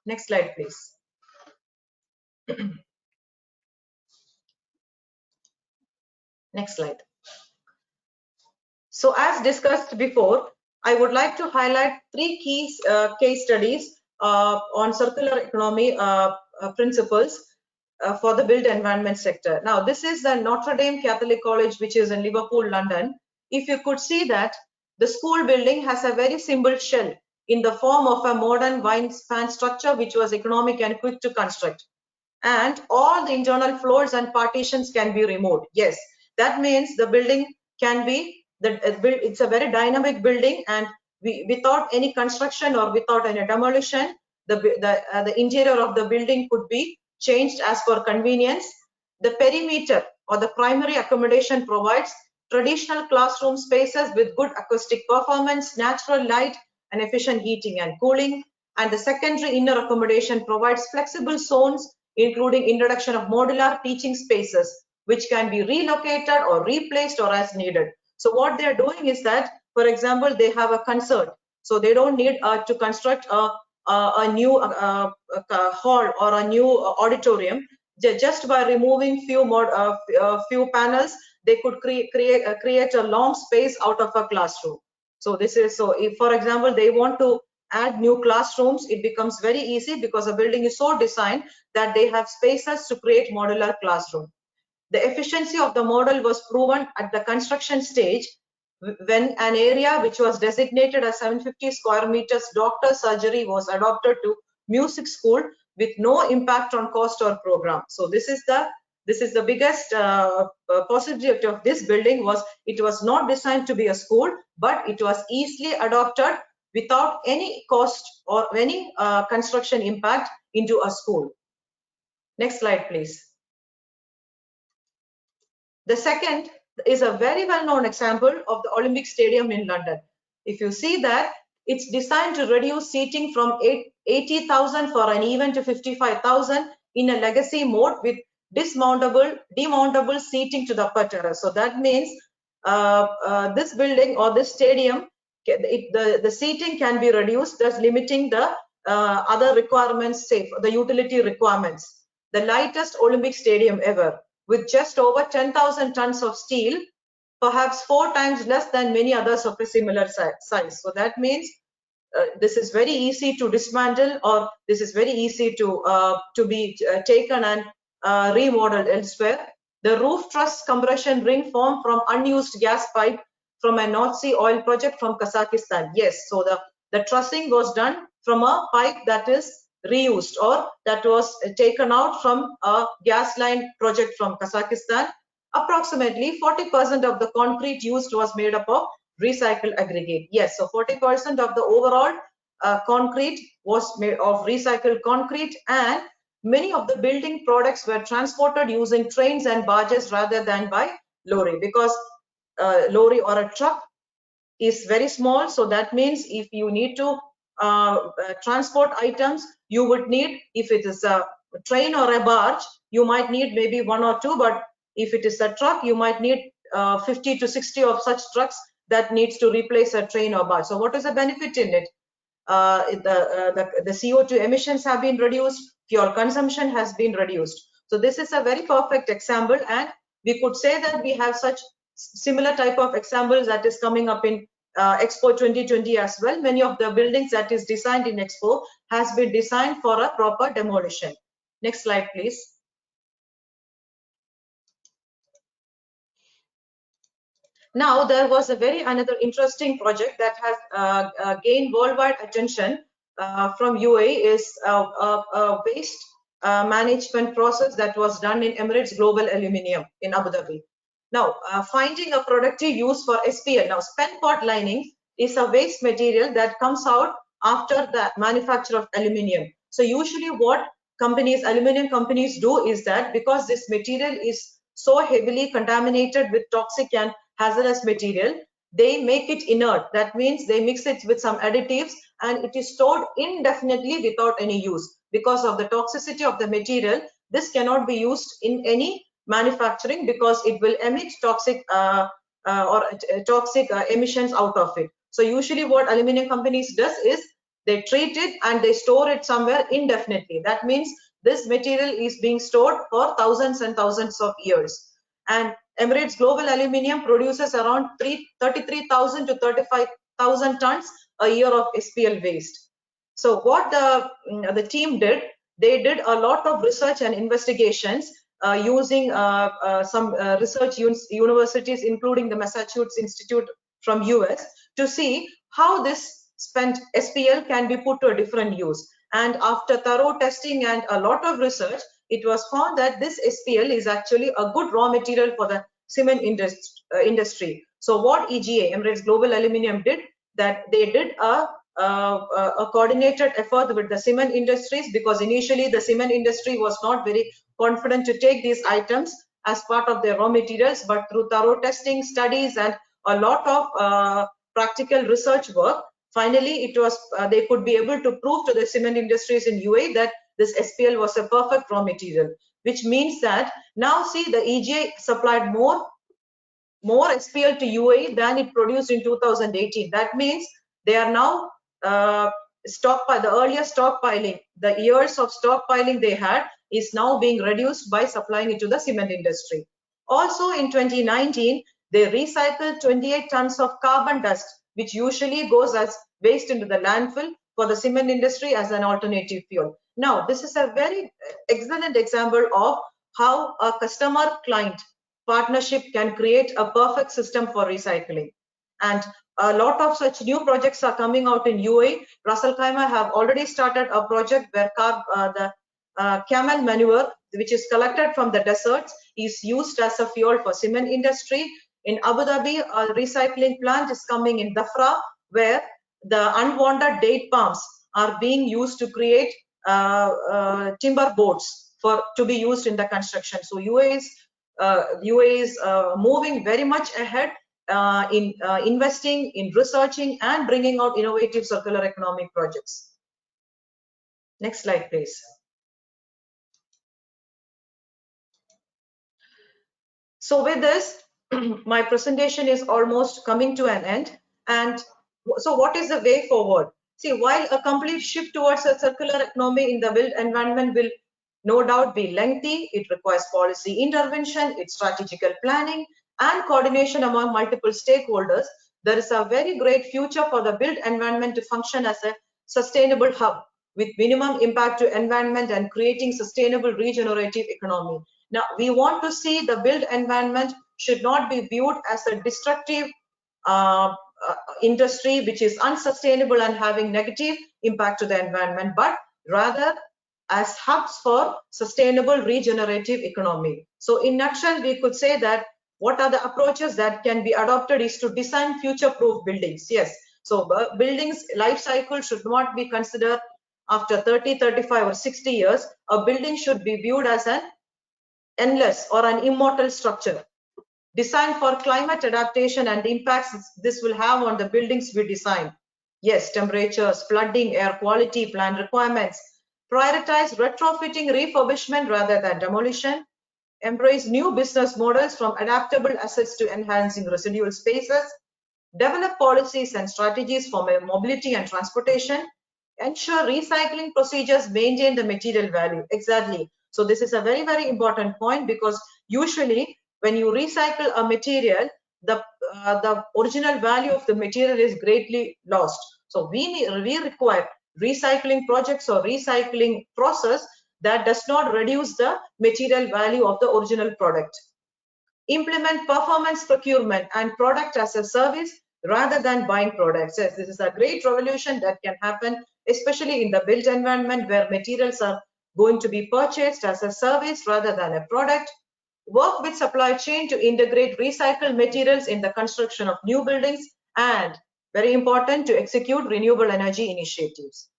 Next slide, please. Next slide. So as discussed before, I would like to highlight three key case studies on circular economy principles for the built environment sector. Now, this is the Notre Dame Catholic College, which is in Liverpool, London. If you could see that the school building has a very simple shell in the form of a modern wingspan structure, which was economic and quick to construct. And all the internal floors and partitions can be removed. Yes, that means the building can be, it's a very dynamic building, and without any construction or without any demolition, the interior of the building could be changed as per convenience. The perimeter or the primary accommodation provides traditional classroom spaces with good acoustic performance, natural light, and efficient heating and cooling. And the secondary inner accommodation provides flexible zones, including introduction of modular teaching spaces, which can be relocated or replaced or as needed. So what they are doing is that, for example, they have a concert, so they don't need to construct a new hall or a new auditorium. Just by removing few panels, they could create a long space out of a classroom. So this is, so if, for example, they want to add new classrooms, it becomes very easy because the building is so designed that they have spaces to create modular classroom. The efficiency of the model was proven at the construction stage when an area which was designated as 750 square meters doctor surgery was adopted to music school with no impact on cost or program. So this is This is the biggest possibility of this building was it was not designed to be a school, but it was easily adopted without any cost or any construction impact into a school. Next slide, please. The second is a very well-known example of the Olympic Stadium in London. If you see that, it's designed to reduce seating from 80,000 for an event to 55,000 in a legacy mode with demountable seating to the upper terrace. So that means this building or this stadium, the seating can be reduced, thus limiting the other requirements, say the utility requirements. The lightest Olympic stadium ever, with just over 10,000 tons of steel, perhaps 4 times less than many others of a similar size. So that means this is very easy to dismantle, or this is very easy to be taken and remodeled elsewhere. The roof truss compression ring formed from unused gas pipe from a North Sea oil project from Kazakhstan. Yes, so the trussing was done from a pipe that is reused or that was taken out from a gas line project from Kazakhstan. Approximately 40% of the concrete used was made up of recycled aggregate. Yes, so 40% of the overall concrete was made of recycled concrete, and many of the building products were transported using trains and barges rather than by lorry, because lorry or a truck is very small. So that means if you need to transport items, you would need, if it is a train or a barge, you might need maybe 1 or 2, but if it is a truck, you might need 50 to 60 of such trucks that needs to replace a train or barge. So what is the benefit in it? The CO2 emissions have been reduced, fuel consumption has been reduced. So this is a very perfect example, and we could say that we have such similar type of examples that is coming up in Expo 2020 as well. Many of the buildings that is designed in Expo has been designed for a proper demolition. Next slide, please. Now, there was a another interesting project that has gained worldwide attention from UAE is a waste management process that was done in Emirates Global Aluminium in Abu Dhabi. Now, finding a productive use for SPL. Now, spent pot lining is a waste material that comes out after the manufacture of aluminium. So usually what aluminium companies do is that, because this material is so heavily contaminated with toxic and hazardous material, they make it inert. That means they mix it with some additives and it is stored indefinitely without any use. Because of the toxicity of the material, this cannot be used in any manufacturing because it will emit toxic emissions out of it. So usually what aluminum companies does is they treat it and they store it somewhere indefinitely. That means this material is being stored for thousands and thousands of years. And Emirates Global Aluminium produces around 33,000 to 35,000 tons a year of SPL waste. So what the team did, they did a lot of research and investigations using some research universities, including the Massachusetts Institute from US, to see how this spent SPL can be put to a different use. And after thorough testing and a lot of research, it was found that this SPL is actually a good raw material for the cement industry. So what EGA, Emirates Global Aluminium, did, that they did a coordinated effort with the cement industries, because initially the cement industry was not very confident to take these items as part of their raw materials, but through thorough testing, studies, and a lot of practical research work, finally it was they could be able to prove to the cement industries in UAE that this SPL was a perfect raw material, which means that now see the EGA supplied more SPL to UAE than it produced in 2018. That means they are now the earlier stockpiling, the years of stockpiling they had is now being reduced by supplying it to the cement industry. Also in 2019, they recycled 28 tons of carbon dust, which usually goes as waste into the landfill, for the cement industry as an alternative fuel. Now, this is a very excellent example of how a customer-client partnership can create a perfect system for recycling. And a lot of such new projects are coming out in UAE. Ras Al Khaimah have already started a project where camel manure, which is collected from the deserts, is used as a fuel for cement industry. In Abu Dhabi, a recycling plant is coming in Dhafra, where the unwanted date palms are being used to create timber boards to be used in the construction. So UAE is moving very much ahead in investing, in researching, and bringing out innovative circular economic projects. Next slide, please. So with this, my presentation is almost coming to an end. And so what is the way forward? See, while a complete shift towards a circular economy in the built environment will no doubt be lengthy, it requires policy intervention, it's strategical planning, and coordination among multiple stakeholders. There is a very great future for the built environment to function as a sustainable hub with minimum impact to environment and creating sustainable regenerative economy. Now, we want to see the built environment should not be viewed as a destructive industry which is unsustainable and having negative impact to the environment, but rather as hubs for sustainable regenerative economy. So in nutshell, we could say that what are the approaches that can be adopted is to design future-proof buildings. Yes, so buildings life cycle should not be considered after 30, 35 or 60 years. A building should be viewed as an endless or an immortal structure designed for climate adaptation and the impacts this will have on the buildings we design. Yes, temperatures, flooding, air quality, plan requirements. Prioritize retrofitting refurbishment rather than demolition. Embrace new business models from adaptable assets to enhancing residual spaces. Develop policies and strategies for mobility and transportation. Ensure recycling procedures maintain the material value. Exactly. So this is a very, very important point, because usually when you recycle a material, the original value of the material is greatly lost. So we require recycling projects or recycling process that does not reduce the material value of the original product. Implement performance procurement and product as a service rather than buying products. Yes, this is a great revolution that can happen, especially in the built environment where materials are going to be purchased as a service rather than a product. Work with supply chain to integrate recycled materials in the construction of new buildings, and very important, to execute renewable energy initiatives.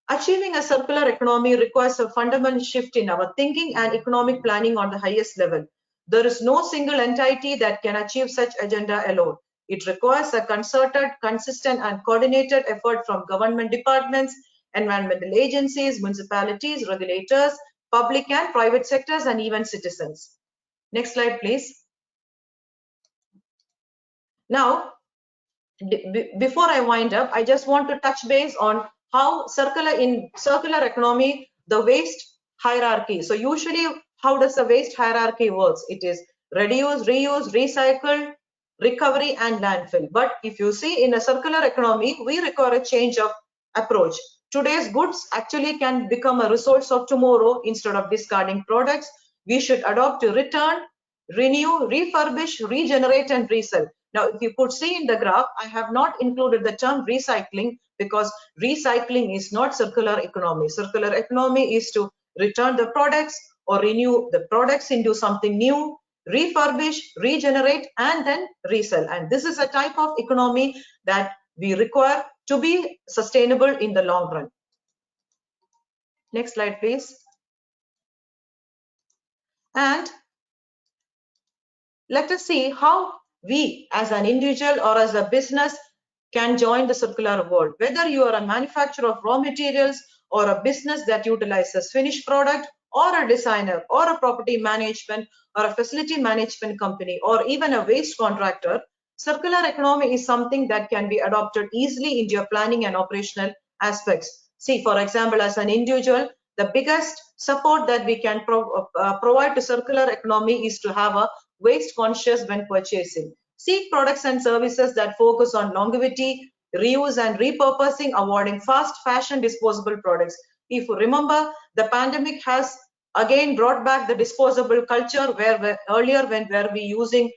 Achieving a circular economy requires a fundamental shift in our thinking and economic planning on the highest level. There is no single entity that can achieve such agenda alone. It requires a concerted, consistent, and coordinated effort from government departments, environmental agencies, municipalities, regulators, public and private sectors, and even citizens. Next slide, please. Now, before I wind up, I just want to touch base on how in circular economy, the waste hierarchy. So usually, how does the waste hierarchy works? It is reduce, reuse, recycle, recovery, and landfill. But if you see in a circular economy, we require a change of approach. Today's goods actually can become a resource of tomorrow. Instead of discarding products, we should adopt to return, renew, refurbish, regenerate, and resell. Now, if you could see in the graph, I have not included the term recycling because recycling is not circular economy. Circular economy is to return the products or renew the products into something new, refurbish, regenerate, and then resell. And this is a type of economy that we require to be sustainable in the long run. Next slide, please. And let us see how we as an individual or as a business can join the circular world. Whether you are a manufacturer of raw materials or a business that utilizes finished product, or a designer or a property management or a facility management company, or even a waste contractor, circular economy is something that can be adopted easily into your planning and operational aspects. See, for example, as an individual, the biggest support that we can provide to circular economy is to have a waste conscious when purchasing. Seek products and services that focus on longevity, reuse, and repurposing, avoiding fast fashion disposable products. If you remember, the pandemic has again brought back the disposable culture, where earlier when were we using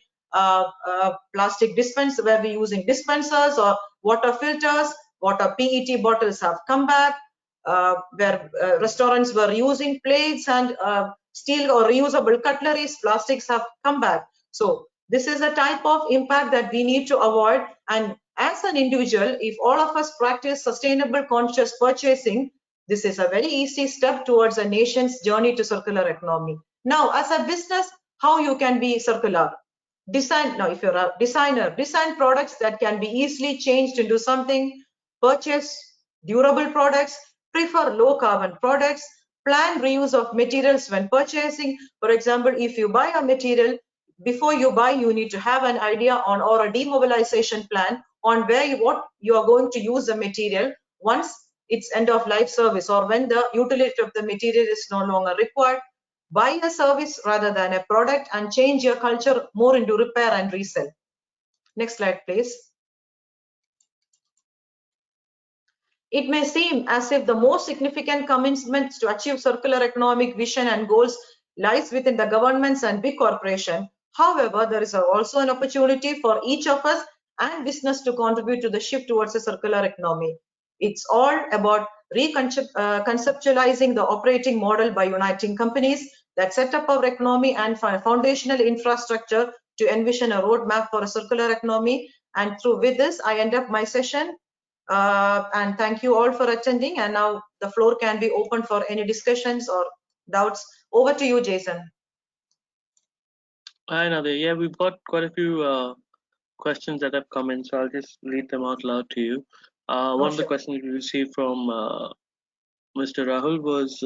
plastic dispensers, were we using dispensers or water filters, water PET bottles have come back. where restaurants were using plates and steel or reusable cutleries, plastics have come back. So this is a type of impact that we need to avoid. And as an individual, if all of us practice sustainable conscious purchasing, this is a very easy step towards a nation's journey to circular economy. Now, as a business, how you can be circular? Design, now if you're a designer, design products that can be easily changed into something, purchase durable products, prefer low carbon products, plan reuse of materials when purchasing. For example, if you buy a material, before you buy, you need to have an idea on or a demobilization plan on what you are going to use the material once it's end of life service or when the utility of the material is no longer required. Buy a service rather than a product and change your culture more into repair and resell. Next slide, please. It may seem as if the most significant commitments to achieve circular economic vision and goals lies within the governments and big corporations. However, there is also an opportunity for each of us and business to contribute to the shift towards a circular economy. It's all about conceptualizing the operating model by uniting companies that set up our economy and foundational infrastructure to envision a roadmap for a circular economy. And with this, I end up my session. And thank you all for attending. And now the floor can be open for any discussions or doubts. Over to you, Jason. Hi, Nadia. Yeah, we've got quite a few questions that have come in, so I'll just read them out loud to you. One of the questions we received from Mr. Rahul was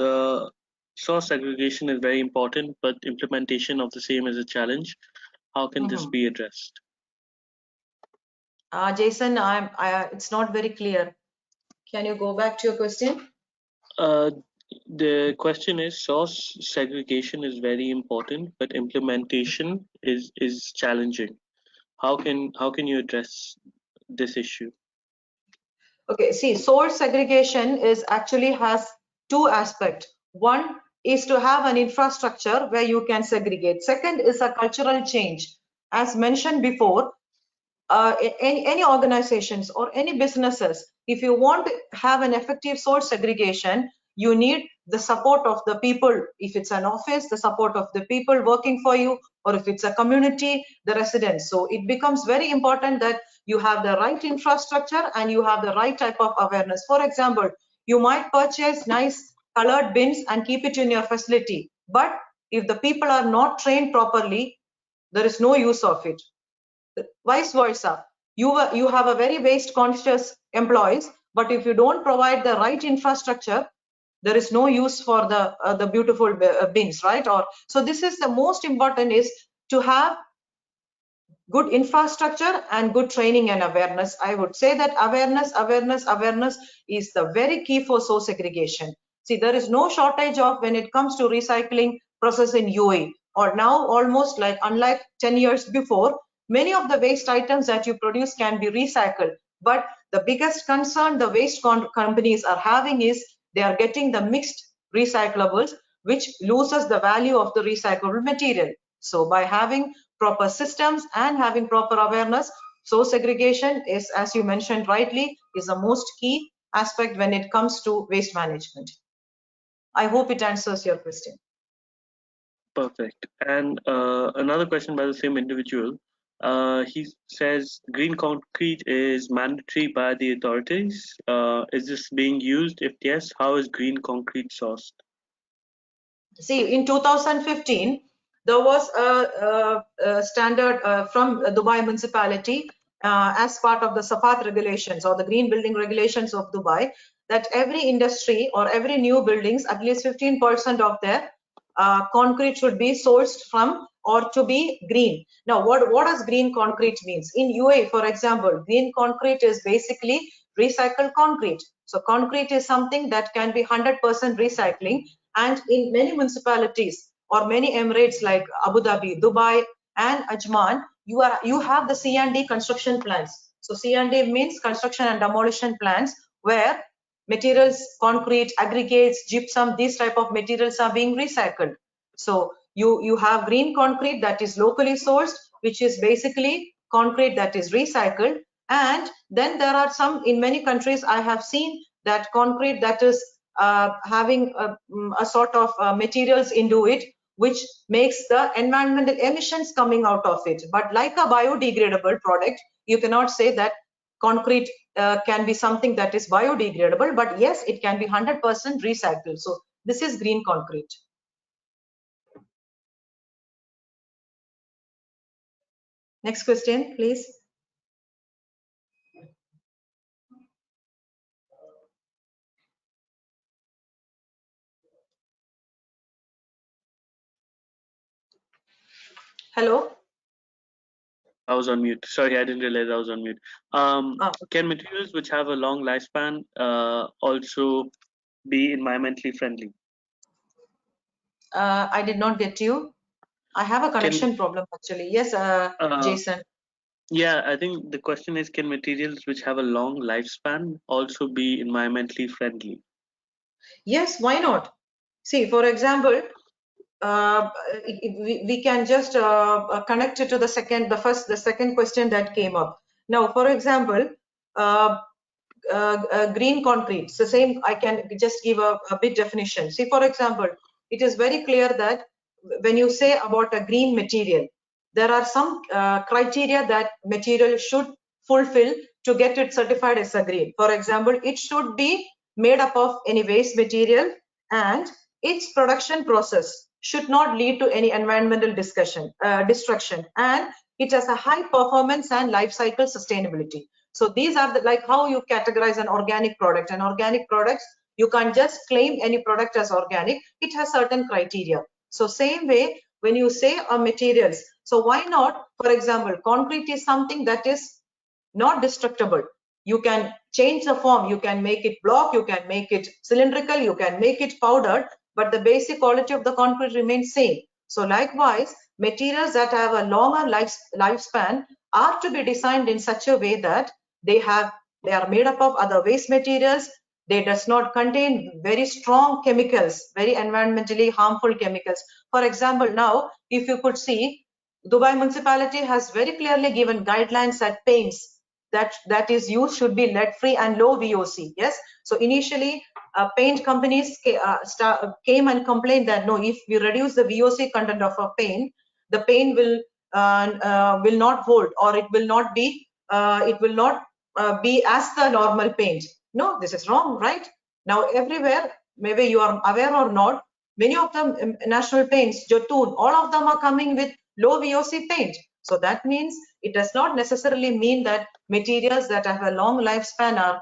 source segregation is very important, but implementation of the same is a challenge. How can this be addressed? Jason, it's not very clear. Can you go back to your question? The question is source segregation is very important, but implementation is challenging. How can you address this issue? Okay, see, source segregation actually has two aspects. One is to have an infrastructure where you can segregate. Second is a cultural change. As mentioned before, any organizations or any businesses, if you want to have an effective source segregation, you need the support of the people. If it's an office, the support of the people working for you, or if it's a community, the residents. So it becomes very important that you have the right infrastructure and you have the right type of awareness. For example, you might purchase nice colored bins and keep it in your facility, but if the people are not trained properly, there is no use of it. Vice versa, you have a very waste conscious employees, but if you don't provide the right infrastructure, there is no use for the beautiful bins, right? Or so this is the most important, is to have good infrastructure and good training and awareness. I would say that awareness is the very key for source segregation. See, there is no shortage of when it comes to recycling process in UAE, or now almost like unlike 10 years before, many of the waste items that you produce can be recycled. But the biggest concern the waste companies are having is they are getting the mixed recyclables, which loses the value of the recyclable material. So by having proper systems and having proper awareness, source segregation is, as you mentioned rightly, is the most key aspect when it comes to waste management. I hope it answers your question. Perfect. And another question by the same individual. He says green concrete is mandatory by the authorities. Is this being used? If yes, how is green concrete sourced? See, in 2015, there was a standard from Dubai municipality as part of the SAFAT regulations or the green building regulations of Dubai, that every industry or every new buildings, at least 15% of their concrete should be sourced from or to be green. Now, what does green concrete means? In UAE, for example, green concrete is basically recycled concrete. So concrete is something that can be 100% recycling. And in many municipalities or many emirates like Abu Dhabi, Dubai, and Ajman, you have the C&D construction plans. So C&D means construction and demolition plans, where materials, concrete, aggregates, gypsum, these type of materials are being recycled. So you have green concrete that is locally sourced, which is basically concrete that is recycled. And then there are some, in many countries I have seen that concrete that is having a sort of materials into it, which makes the environmental emissions coming out of it. But like a biodegradable product, you cannot say that concrete can be something that is biodegradable, but yes, it can be 100% recycled. So this is green concrete. Next question, please. Hello? I was on mute. Sorry, I didn't realize I was on mute. Can materials which have a long lifespan also be environmentally friendly? I did not get you. I have a connection problem actually. Yes, Jason. Yeah, I think the question is, can materials which have a long lifespan also be environmentally friendly? Yes, why not? See, for example, we can just connect it to the second question that came up. Now, for example, green concrete. It's the same. I can just give a bit definition. See, for example, it is very clear that when you say about a green material, there are some criteria that material should fulfill to get it certified as a green. For example, it should be made up of any waste material, and its production process should not lead to any environmental destruction, and it has a high performance and life cycle sustainability. So these are like how you categorize an organic product. An organic products, you can't just claim any product as organic. It has certain criteria. So same way, when you say materials, so why not, for example, concrete is something that is not destructible. You can change the form, you can make it block, you can make it cylindrical, you can make it powdered, but the basic quality of the concrete remains same. So likewise, materials that have a longer lifespan are to be designed in such a way that they are made up of other waste materials. They does not contain very strong chemicals, very environmentally harmful chemicals. For example, now if you could see, Dubai municipality has very clearly given guidelines that paints that is used should be lead free and low VOC. Yes, so initially paint companies came and complained that no, if we reduce the VOC content of a paint, the paint will not hold, or it will not be as the normal paint. No, this is wrong, right? Now everywhere, maybe you are aware or not, many of the national paints, Jotun, all of them are coming with low VOC paint. So that means it does not necessarily mean that materials that have a long lifespan are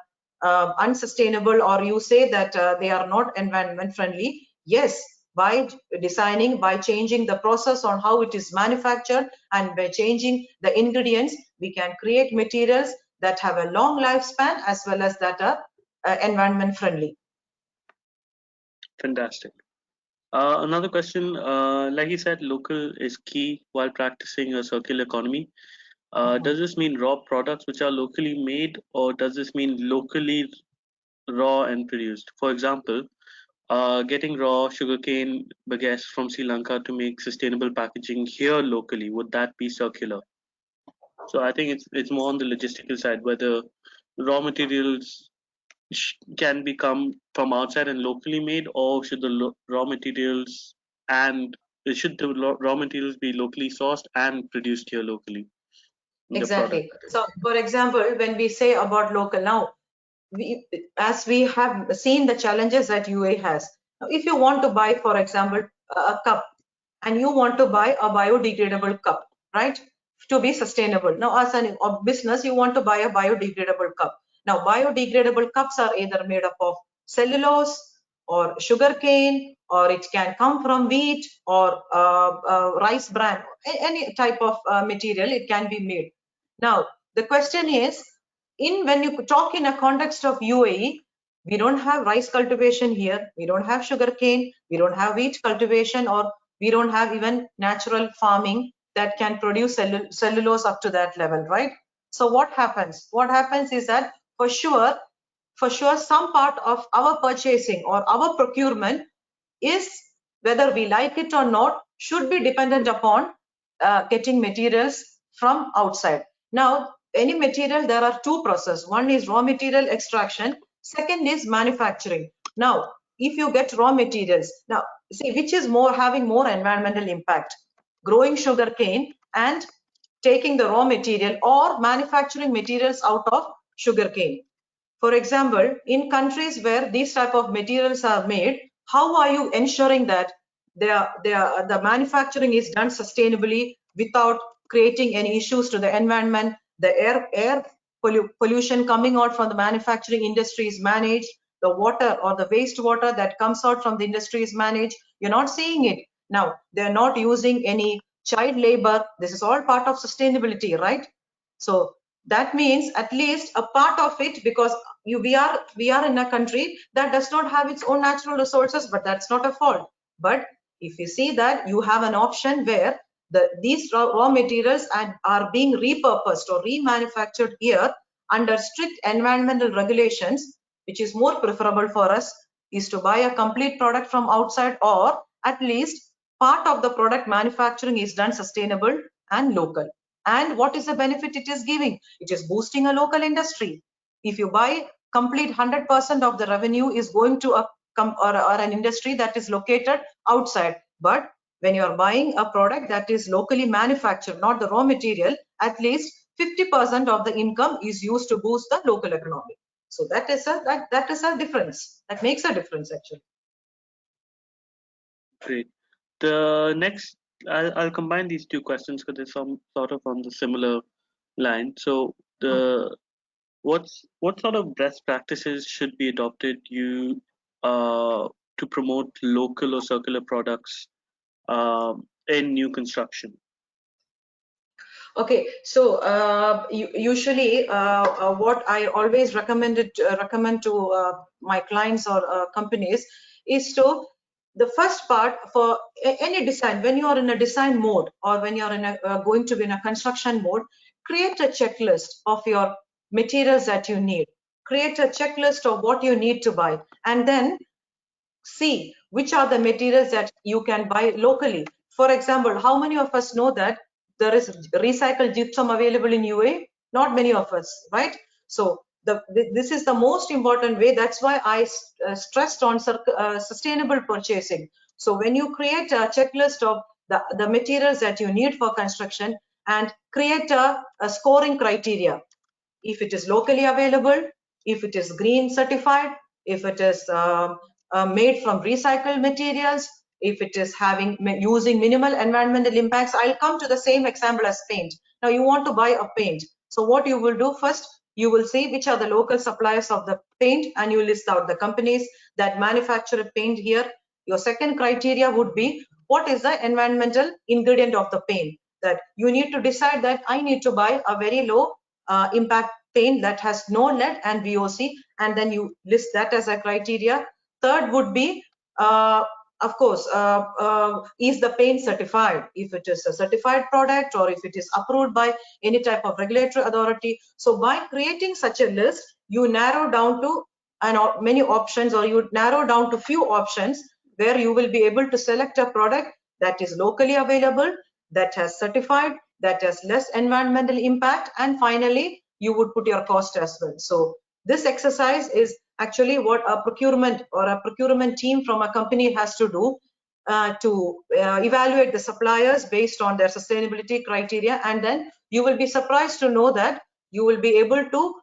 unsustainable, or you say that they are not environment friendly. Yes, by designing, by changing the process on how it is manufactured, and by changing the ingredients, we can create materials that have a long lifespan as well as that are environment friendly. Fantastic. Another question, like you said, local is key while practicing a circular economy. Does this mean raw products which are locally made, or does this mean locally raw and produced? For example, getting raw sugarcane bagasse from Sri Lanka to make sustainable packaging here locally, would that be circular? So I think it's more on the logistical side, whether raw materials can become from outside and locally made, or should the raw materials and should the raw materials be locally sourced and produced here locally? Exactly. So, for example, when we say about local, now, as we have seen the challenges that UAE has. Now, if you want to buy, for example, a cup, and you want to buy a biodegradable cup, right, to be sustainable. Now, as a business, you want to buy a biodegradable cup. Now, biodegradable cups are either made up of cellulose or sugarcane, or it can come from wheat or rice bran, any type of material it can be made. Now, the question is, when you talk in a context of UAE, we don't have rice cultivation here, we don't have sugarcane, we don't have wheat cultivation, or we don't have even natural farming that can produce cellulose up to that level, right? So what happens? What happens is that for sure, some part of our purchasing or our procurement is, whether we like it or not, should be dependent upon getting materials from outside. Now, any material, there are two processes. One is raw material extraction, second is manufacturing. Now, if you get raw materials, now see which is more having more environmental impact, growing sugarcane and taking the raw material, or manufacturing materials out of sugarcane. For example, in countries where these type of materials are made, how are you ensuring that the manufacturing is done sustainably without creating any issues to the environment? The air pollution coming out from the manufacturing industry is managed. The water or the wastewater that comes out from the industry is managed. You're not seeing it. Now, they're not using any child labor. This is all part of sustainability, right? So that means at least a part of it, because we are in a country that does not have its own natural resources, but that's not a fault. But if you see that you have an option where these raw materials are being repurposed or remanufactured here under strict environmental regulations, which is more preferable for us, is to buy a complete product from outside, or at least part of the product manufacturing is done sustainable and local. And what is the benefit it is giving? It is boosting a local industry. If you buy complete 100% of the revenue is going to or an industry that is located outside. But when you are buying a product that is locally manufactured, not the raw material, at least 50% of the income is used to boost the local economy. So that is a difference. That makes a difference actually. Great. The next, I'll combine these two questions because they're some sort of on the similar line. So what sort of best practices should be adopted to promote local or circular products in new construction? Okay, so usually what I always recommend to my clients or companies is to, the first part for any design, when you are in a design mode or when you are in going to be in a construction mode, create a checklist of your materials that you need. Create a checklist of what you need to buy, and then see which are the materials that you can buy locally. For example, how many of us know that there is recycled gypsum available in UAE? Not many of us, right? So this is the most important way. That's why I stressed on sustainable purchasing. So when you create a checklist of the materials that you need for construction, and create a scoring criteria, if it is locally available, if it is green certified, if it is made from recycled materials, if it is using minimal environmental impacts. I'll come to the same example as paint. Now you want to buy a paint. So what you will do first, you will see which are the local suppliers of the paint, and you list out the companies that manufacture paint here. Your second criteria would be, what is the environmental ingredient of the paint? That you need to decide that I need to buy a very low impact paint that has no lead and VOC, and then you list that as a criteria. Third would be, of course, is the paint certified? If it is a certified product, or if it is approved by any type of regulatory authority. So by creating such a list, you narrow down to many options, or you narrow down to few options where you will be able to select a product that is locally available, that has certified, that has less environmental impact, and finally you would put your cost as well. So this exercise is actually what a procurement team from a company has to do to evaluate the suppliers based on their sustainability criteria, and then you will be surprised to know that you will be able to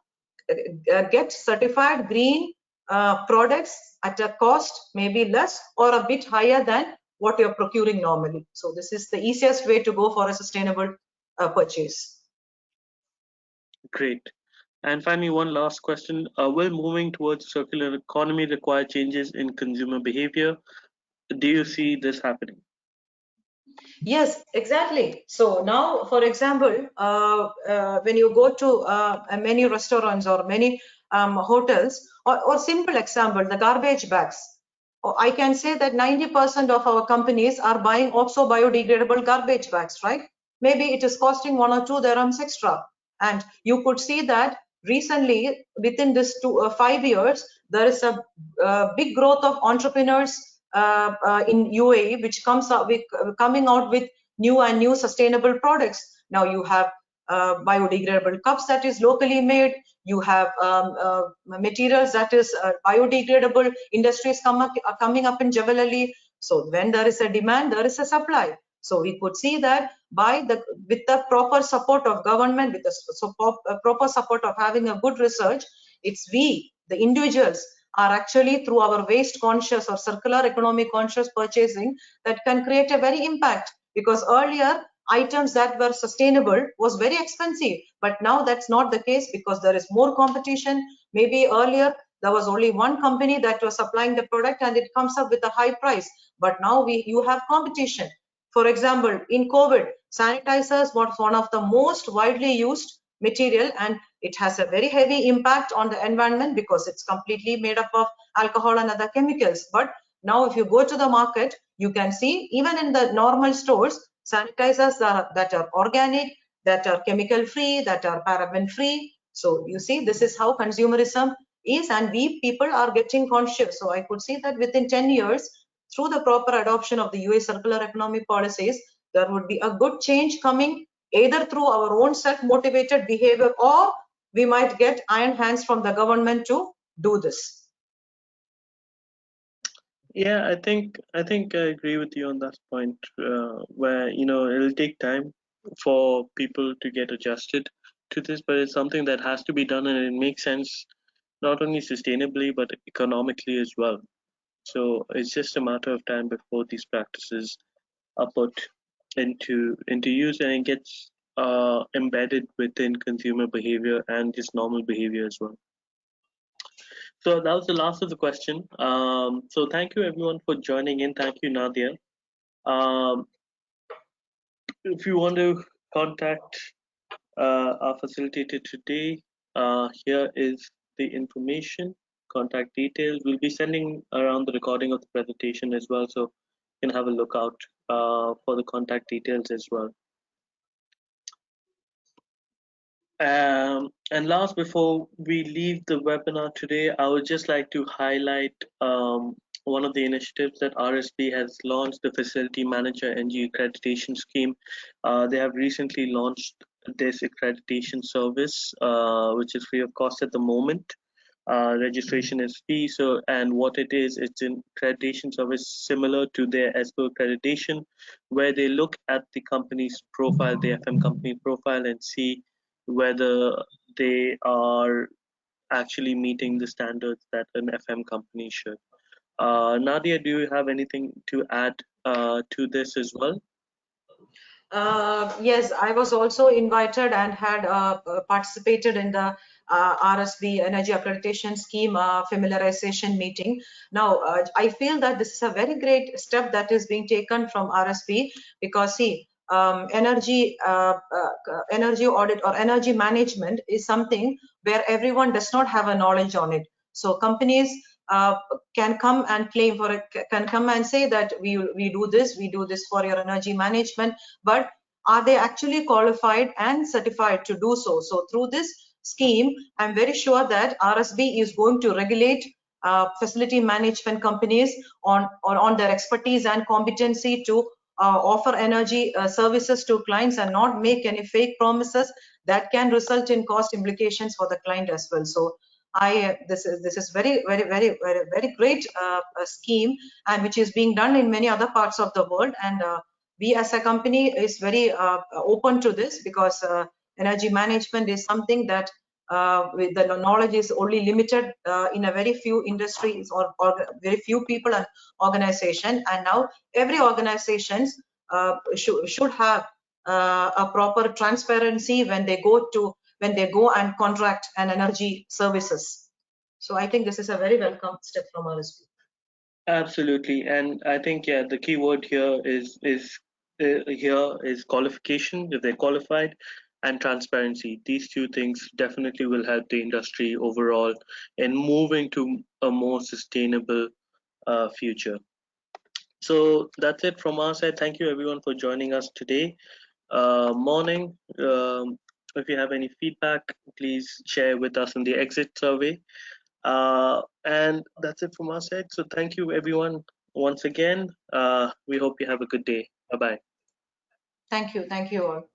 get certified green products at a cost maybe less or a bit higher than what you're procuring normally. So this is the easiest way to go for a sustainable purchase. Great. And finally, one last question. Will moving towards circular economy require changes in consumer behavior? Do you see this happening? Yes, exactly. So now, for example, when you go to many restaurants or many hotels, or simple example, the garbage bags. I can say that 90% of our companies are buying also biodegradable garbage bags, right? Maybe it is costing 1 or 2 dirhams extra. And you could see that recently, within this 5 years, there is a big growth of entrepreneurs in UAE, which comes up with coming out with new sustainable products. Now you have biodegradable cups that is locally made. You have materials that is biodegradable industries coming up in Jebel Ali. So when there is a demand, there is a supply. So we could see that with the proper support of government, with the proper support of having a good research, it's we, the individuals, are actually through our waste conscious or circular economy conscious purchasing that can create a very impact. Because earlier items that were sustainable was very expensive, but now that's not the case because there is more competition. Maybe earlier there was only one company that was supplying the product and it comes up with a high price, but now you have competition. For example, in COVID, sanitizers was one of the most widely used material, and it has a very heavy impact on the environment because it's completely made up of alcohol and other chemicals. But now if you go to the market, you can see even in the normal stores, sanitizers that are organic, that are chemical free, that are paraben free. So you see, this is how consumerism is, and we people are getting conscious. So I could see that within 10 years, through the proper adoption of the US circular economy policies, there would be a good change coming, either through our own self-motivated behavior, or we might get iron hands from the government to do this. Yeah, I think I agree with you on that point, where it'll take time for people to get adjusted to this, but it's something that has to be done, and it makes sense not only sustainably but economically as well. So it's just a matter of time before these practices are put into use, and it gets embedded within consumer behavior and just normal behavior as well. So that was the last of the question. So thank you everyone for joining in. Thank you, Nadia. Um, if you want to contact our facilitator today, here is the information, contact details. We'll be sending around the recording of the presentation as well, so you can have a look out for the contact details as well. And last, before we leave the webinar today, I would just like to highlight one of the initiatives that RSB has launched, the Facility Manager NG Accreditation Scheme. They have recently launched this accreditation service, which is free of cost at the moment. Registration is free. So, and what it is, it's an accreditation service similar to their ESCO accreditation, where they look at the company's profile, the FM company profile, and see whether they are actually meeting the standards that an FM company should. Nadia, do you have anything to add to this as well? Yes, I was also invited and had participated in the RSB Energy Accreditation Scheme familiarization meeting. Now, I feel that this is a very great step that is being taken from RSB, because see, energy audit or energy management is something where everyone does not have a knowledge on it. So companies can come and claim for it, can come and say that we do this for your energy management, but are they actually qualified and certified to do so? So through this scheme, I'm very sure that RSB is going to regulate facility management companies on their expertise and competency to offer energy services to clients and not make any fake promises that can result in cost implications for the client as well. So this is very great scheme, and which is being done in many other parts of the world, and we as a company is very open to this, because energy management is something that with the knowledge is only limited in a very few industries or very few people and organization, and now every organizations should have a proper transparency when they go and contract an energy services. So I think this is a very welcome step from RSB. Absolutely, and I think the key word here is qualification, if they're qualified, and transparency. These two things definitely will help the industry overall in moving to a more sustainable future. So that's it from our side. Thank you everyone for joining us today morning. If you have any feedback, please share with us in the exit survey. And that's it from our side. So thank you everyone once again. We hope you have a good day. Bye-bye. Thank you all.